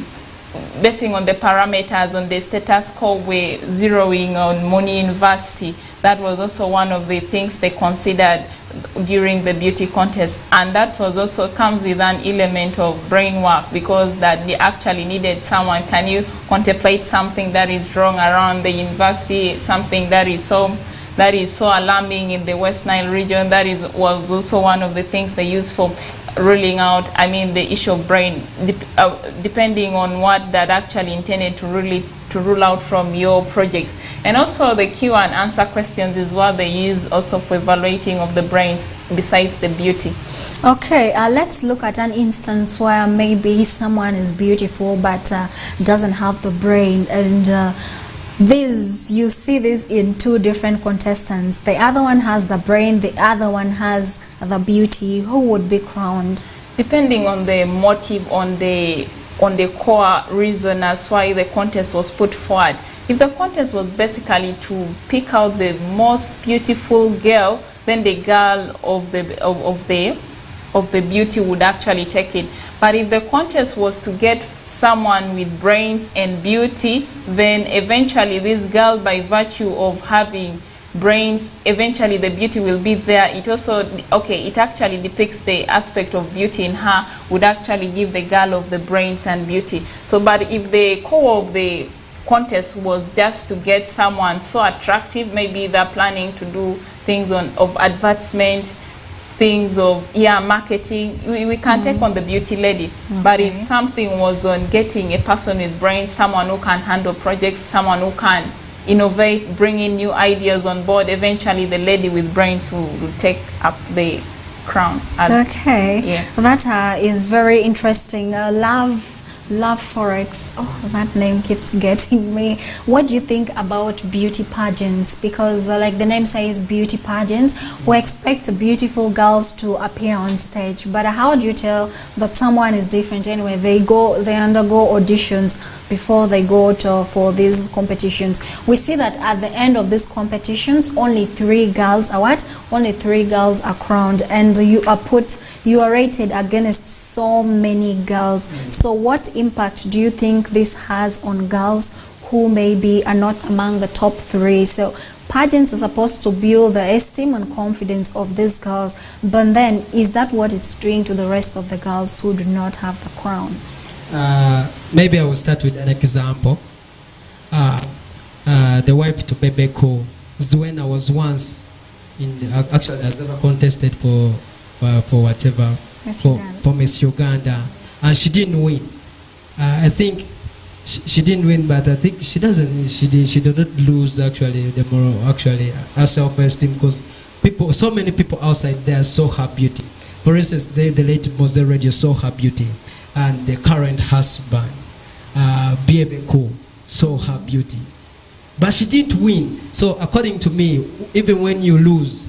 Speaker 2: parameters, on the status quo, we're zeroing on Money University. That was also one of the things they considered during the beauty contest, and that was also comes with an element of brain work, because that they actually needed someone. Can you contemplate something that is wrong around the university, something that is so alarming in the West Nile region? That was also one of the things they used for ruling out, the issue of brain, depending on what that actually intended to rule out from your projects. And also the Q and answer questions is what they use also for evaluating of the brains besides the beauty.
Speaker 1: Okay, let's look at an instance where maybe someone is beautiful but doesn't have the brain, and you see this in two different contestants. The other one has the brain, the other one has the beauty. Who would be crowned?
Speaker 2: Depending on the motive, on the core reason as why the contest was put forward. If the contest was basically to pick out the most beautiful girl, then the girl of the beauty would actually take it. But if the contest was to get someone with brains and beauty, then eventually this girl, by virtue of having brains, eventually the beauty will be there. It also, okay, it actually depicts the aspect of beauty in her, would actually give the girl of the brains and beauty. So, but if the core of the contest was just to get someone so attractive, maybe they're planning to do things of advertisement, things of marketing, we can take on the beauty lady. But if something was on getting a person with brains, someone who can handle projects, someone who can innovate, bring in new ideas on board, eventually the lady with brains will take up the crown.
Speaker 1: That is very interesting. Love Forex. Oh, that name keeps getting me. What do you think about beauty pageants? Because like the name says, beauty pageants, we expect beautiful girls to appear on stage. But how do you tell that someone is different anyway? They undergo auditions before they go for these competitions. We see that at the end of these competitions, only 3 girls are Only 3 girls are crowned, and you are rated against so many girls. So what impact do you think this has on girls who maybe are not among the top 3? So pageants are supposed to build the esteem and confidence of these girls, but then is that what it's doing to the rest of the girls who do not have the crown?
Speaker 3: Maybe I will start with an example. The wife to Bebeko, Zwena, was once actually has ever contested for whatever, for Miss Uganda, and she didn't win. I think she didn't win, but I think she did not lose actually the moral, actually her self-esteem, because so many people outside there saw her beauty. For instance, the late Mose Radio saw her beauty, and the current husband, Biebeko, saw her beauty. But she didn't win. So according to me, even when you lose,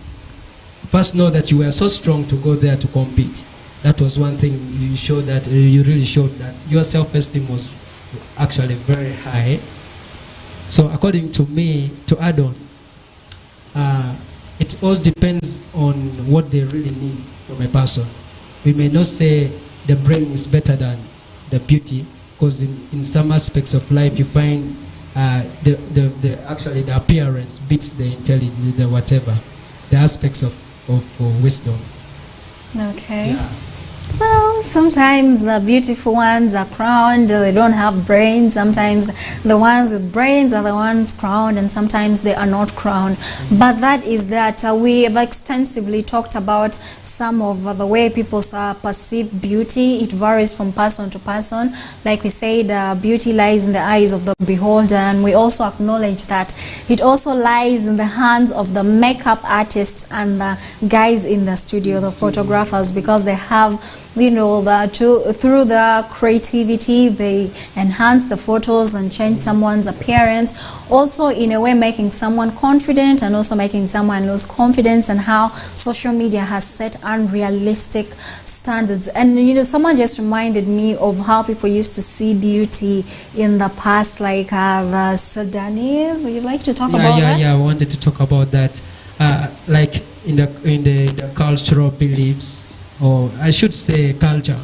Speaker 3: first know that you were so strong to go there to compete. That was one thing you showed, that you really showed that your self-esteem was actually very high. So according to me, to add on, it all depends on what they really need from a person. We may not say the brain is better than the beauty, because in some aspects of life you find actually the appearance beats the intelligence, the whatever, the aspects of wisdom.
Speaker 1: Okay. Yeah. So sometimes the beautiful ones are crowned, they don't have brains. Sometimes the ones with brains are the ones crowned, and sometimes they are not crowned. But that is that we have extensively talked about some of the way people perceive beauty. It varies from person to person. Like we said, beauty lies in the eyes of the beholder, and we also acknowledge that it also lies in the hands of the makeup artists and the guys in the studio, the photographers, because they have, you know, through the creativity, they enhance the photos and change someone's appearance, also in a way making someone confident and also making someone lose confidence, and how social media has set unrealistic standards. And you know, someone just reminded me of how people used to see beauty in the past, like the Sudanese. You'd like to talk about that?
Speaker 3: Yeah, I wanted to talk about that. Like in the cultural beliefs, or I should say culture,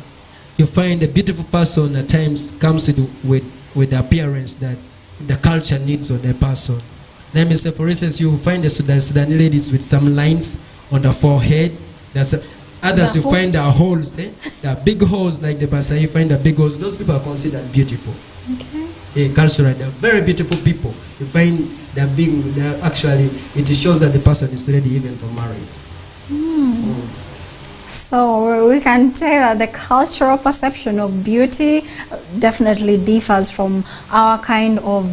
Speaker 3: you find a beautiful person at times comes with the appearance that the culture needs on a person. Let me say, for instance, you find the Sudanese ladies with some lines on the forehead. There's others you find the holes, the big holes, like the Basai, you find the big holes. Those people are considered beautiful. Okay. Culturally, they're very beautiful people. You find they're actually, it shows that the person is ready even for marriage.
Speaker 1: So we can say that the cultural perception of beauty definitely differs from our kind of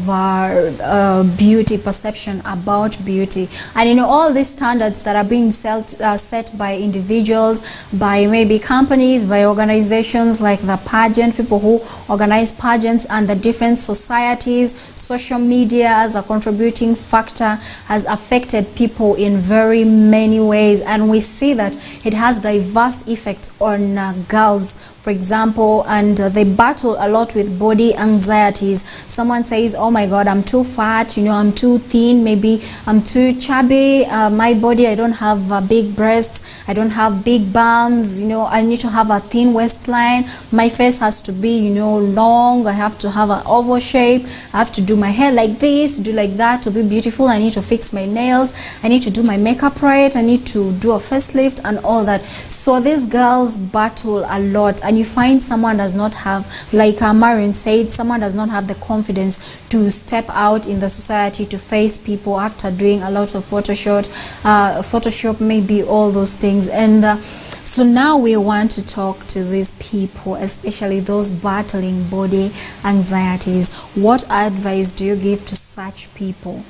Speaker 1: beauty perception about beauty. And you know, all these standards that are being set by individuals, by maybe companies, by organizations like the pageant, people who organize pageants, and the different societies, social media as a contributing factor has affected people in very many ways. And we see that it has diverse effects on girls, for example, and they battle a lot with body anxieties. Someone says, oh my god, I'm too fat, you know, I'm too thin, maybe I'm too chubby, my body, I don't have big breasts. I don't have big bums, you know, I need to have a thin waistline, my face has to be, you know, long, I have to have an oval shape, I have to do my hair like this, do like that to be beautiful, I need to fix my nails, I need to do my makeup right, I need to do a facelift and all that. So these girls battle a lot, and you find someone does not have, like Marion said, someone does not have the confidence to step out in the society to face people after doing a lot of Photoshop, maybe all those things. And so now we want to talk to these people, especially those battling body anxieties. What advice do you give to such people?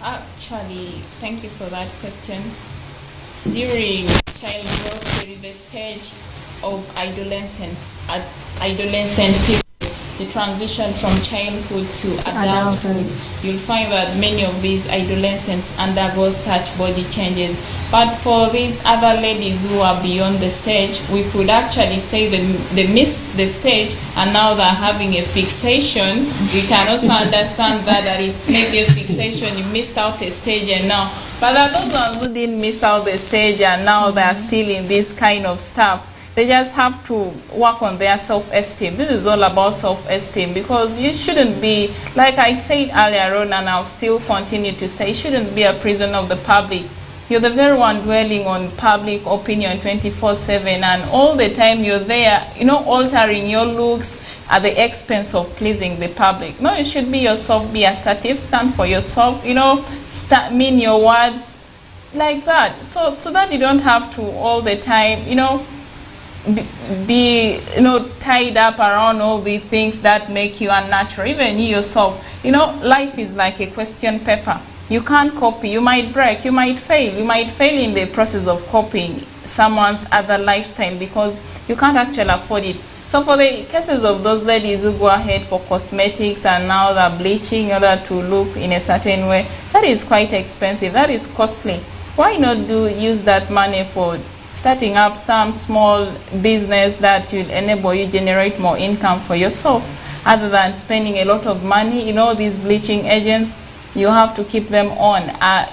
Speaker 2: Actually, thank you for that question. During childhood, there is a stage of adolescent people. The transition from childhood to adulthood. You'll find that many of these adolescents undergo such body changes. But for these other ladies who are beyond the stage, we could actually say they missed the stage and now they're having a fixation. We can also understand that it's maybe a fixation, you missed out a stage and now. But there are those ones who didn't miss out the stage and now they're still in this kind of stuff. They just have to work on their self-esteem. This is all about self-esteem, because you shouldn't be, like I said earlier on, and I'll still continue to say, you shouldn't be a prisoner of the public. You're the very one dwelling on public opinion 24/7, and all the time you're there, you know, altering your looks at the expense of pleasing the public. No, you should be yourself, be assertive, stand for yourself, you know, mean your words like that. So that you don't have to all the time, you know, be you know, tied up around all the things that make you unnatural. Even you yourself, you know, life is like a question paper. You can't copy, you might break, you might fail in the process of copying someone's other lifestyle, because you can't actually afford it. So for the cases of those ladies who go ahead for cosmetics and now they're bleaching in order to look in a certain way, that is quite expensive, that is costly. Why not use that money for starting up some small business that will enable you generate more income for yourself, other than spending a lot of money? You know, these bleaching agents, you have to keep them on.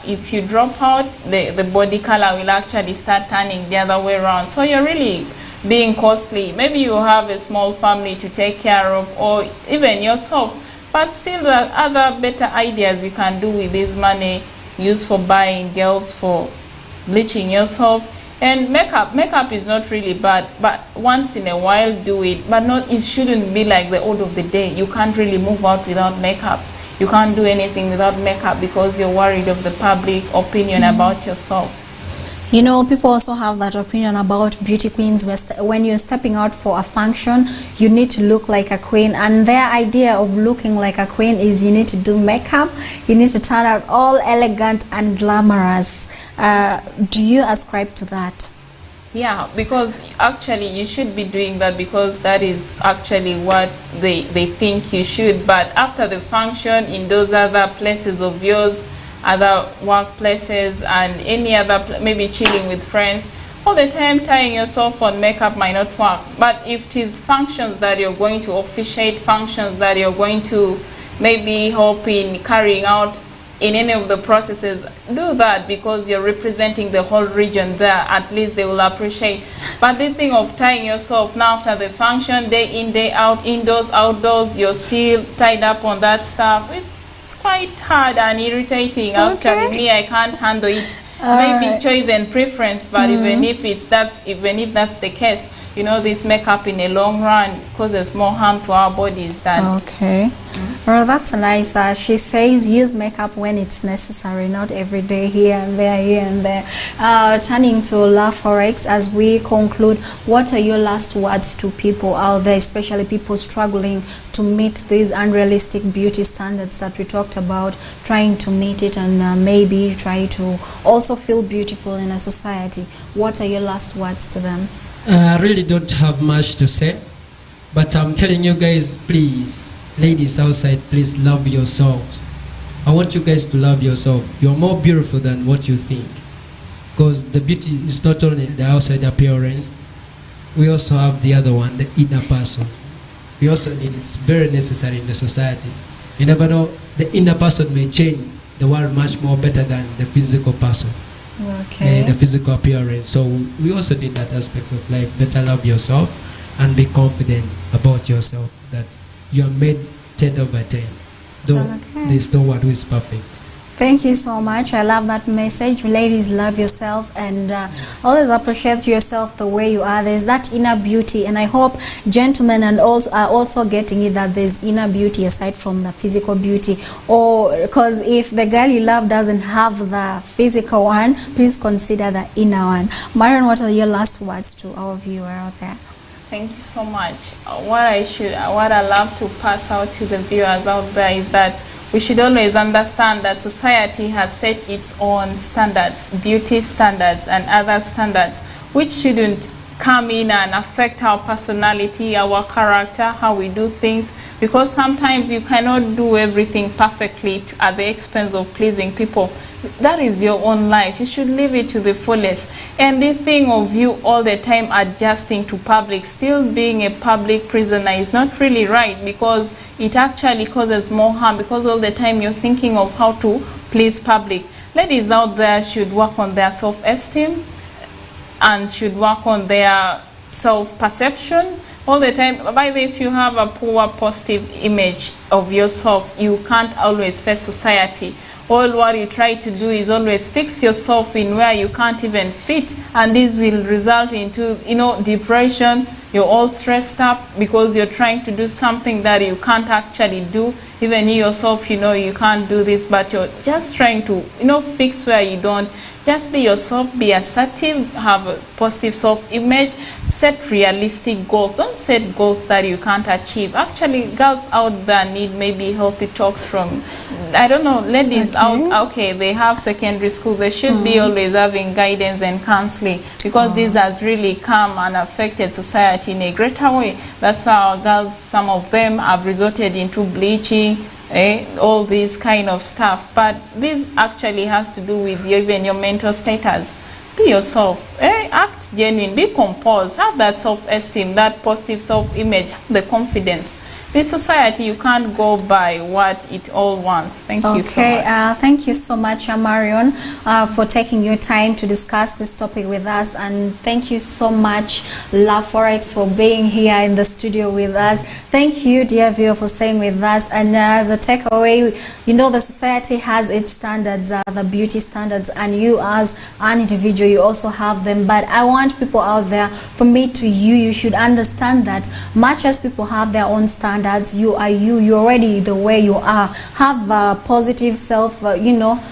Speaker 2: If you drop out, the body color will actually start turning the other way around. So you're really being costly. Maybe you have a small family to take care of, or even yourself, but still there are other better ideas you can do with this money used for buying girls for bleaching yourself. And makeup is not really bad, but once in a while do it, but it shouldn't be like the order of the day. You can't really move out without makeup. You can't do anything without makeup because you're worried of the public opinion about yourself.
Speaker 1: You know, people also have that opinion about beauty queens. When you're stepping out for a function, you need to look like a queen, and their idea of looking like a queen is you need to do makeup, you need to turn out all elegant and glamorous. Do you ascribe to that?
Speaker 2: Yeah, because actually you should be doing that, because that is actually what they think you should. But after the function, in those other places of yours, other workplaces and any other, maybe chilling with friends, all the time tying yourself on makeup might not work. But if it is functions that you're going to officiate, functions that you're going to maybe help in carrying out in any of the processes, do that, because you're representing the whole region there. At least they will appreciate. But the thing of tying yourself now after the function, day in, day out, indoors, outdoors, you're still tied up on that stuff, it's quite hard and irritating.
Speaker 1: Okay.
Speaker 2: Actually, me, I can't handle it. Maybe choice and preference, but even if that's the case, you know, this makeup in a long run causes more harm to our bodies than.
Speaker 1: Okay. Well, that's nice. She says use makeup when it's necessary, not every day, here and there, here and there. Turning to La Forex, as we conclude, what are your last words to people out there, especially people struggling to meet these unrealistic beauty standards that we talked about, trying to meet it and maybe try to also feel beautiful in a society? What are your last words to them?
Speaker 3: I really don't have much to say, but I'm telling you guys, please, ladies outside, please love yourselves. I want you guys to love yourself. You're more beautiful than what you think, because the beauty is not only the outside appearance. We also have the other one, the inner person. We also need, it's very necessary in the society. You never know, the inner person may change the world much more better than the physical person.
Speaker 1: Okay.
Speaker 3: The physical appearance. So we also need that aspect of like better love yourself and be confident about yourself that you are made 10 over 10. Though there's no one who is perfect.
Speaker 1: Thank you so much. I love that message. Ladies, love yourself and always appreciate yourself the way you are. There's that inner beauty, and I hope gentlemen and also are also getting it, that there's inner beauty aside from the physical beauty. Or because if the girl you love doesn't have the physical one, please consider the inner one. Marion, what are your last words to our viewer out there?
Speaker 2: Thank you so much. What I love to pass out to the viewers out there is that we should always understand that society has set its own standards, beauty standards and other standards, which shouldn't come in and affect our personality, our character, how we do things, because sometimes you cannot do everything perfectly at the expense of pleasing people. That is your own life. You should live it to the fullest. And the thing of you all the time adjusting to public, still being a public prisoner, is not really right, because it actually causes more harm, because all the time you're thinking of how to please public. Ladies out there should work on their self-esteem and should work on their self-perception all the time. By the way, if you have a poor positive image of yourself, you can't always face society. All what you try to do is always fix yourself in where you can't even fit, and this will result into, depression. You're all stressed up because you're trying to do something that you can't actually do. Even you yourself, you can't do this, but you're just trying to, fix where you don't. Just be yourself, be assertive, have a positive self-image, set realistic goals. Don't set goals that you can't achieve. Actually, girls out there need maybe healthy talks from, I don't know, ladies out, they have secondary school. They should be always having guidance and counseling, because this has really come and affected society in a greater way. That's why our girls, some of them have resorted into bleaching, all this kind of stuff. But this actually has to do with even your mental status. Be yourself, act genuine, be composed, have that self-esteem, that positive self-image, the confidence. This society, you can't go by what it all wants. Thank you so much.
Speaker 1: Thank you so much, Marion, for taking your time to discuss this topic with us. And thank you so much, Love Forex, for being here in the studio with us. Thank you, dear viewer, for staying with us. And as a takeaway, the society has its standards, the beauty standards, and you as an individual, you also have them. But I want people out there, from me to you, you should understand that much as people have their own standards, you are you're already the way you are. Have a positive self-esteem,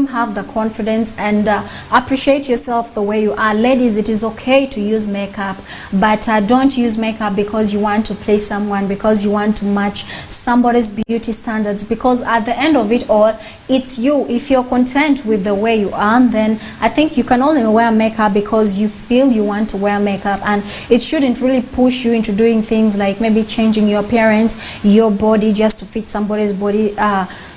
Speaker 1: have the confidence, and appreciate yourself the way you are. Ladies, it is okay to use makeup, but don't use makeup because you want to please someone, because you want to match somebody's beauty standards, because at the end of it all, it's you. If you're content with the way you are, then I think you can only wear makeup because you feel you want to wear makeup, and it shouldn't really push you into doing things like maybe changing your appearance, your body, just to fit somebody's body,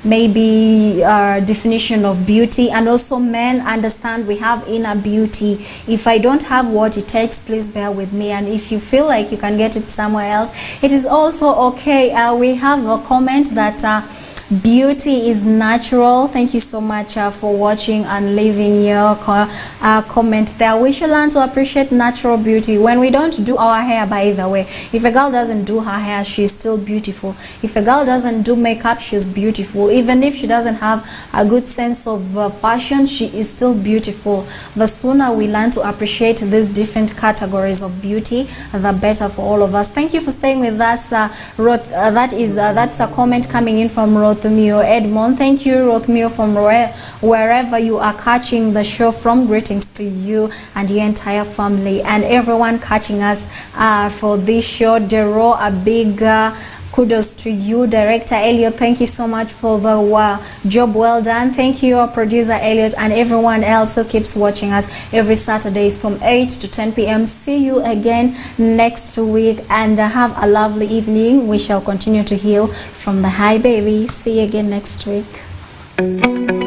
Speaker 1: maybe definition of beauty. And also, men, understand we have inner beauty. If I don't have what it takes, please bear with me, and if you feel like you can get it somewhere else, it is also okay. We have a comment that beauty is natural. Thank you so much for watching and leaving your comment there. We should learn to appreciate natural beauty. When we don't do our hair, by the way, if a girl doesn't do her hair, she's still beautiful. If a girl doesn't do makeup, she's beautiful. Even if she doesn't have a good sense of fashion, she is still beautiful. The sooner we learn to appreciate these different categories of beauty, the better for all of us. Thank you for staying with us. That's a comment coming in from Rothmio Edmond. Thank you, Rothmio, from wherever you are catching the show from. Greetings to you and your entire family and everyone catching us for this show. Dero, a big kudos to you. Director Ayot, thank you so much for the job well done. Thank you, producer Ayot, and everyone else who keeps watching us every Saturdays from 8 to 10 p.m. See you again next week, and have a lovely evening. We shall continue to heal from the high, baby. See you again next week.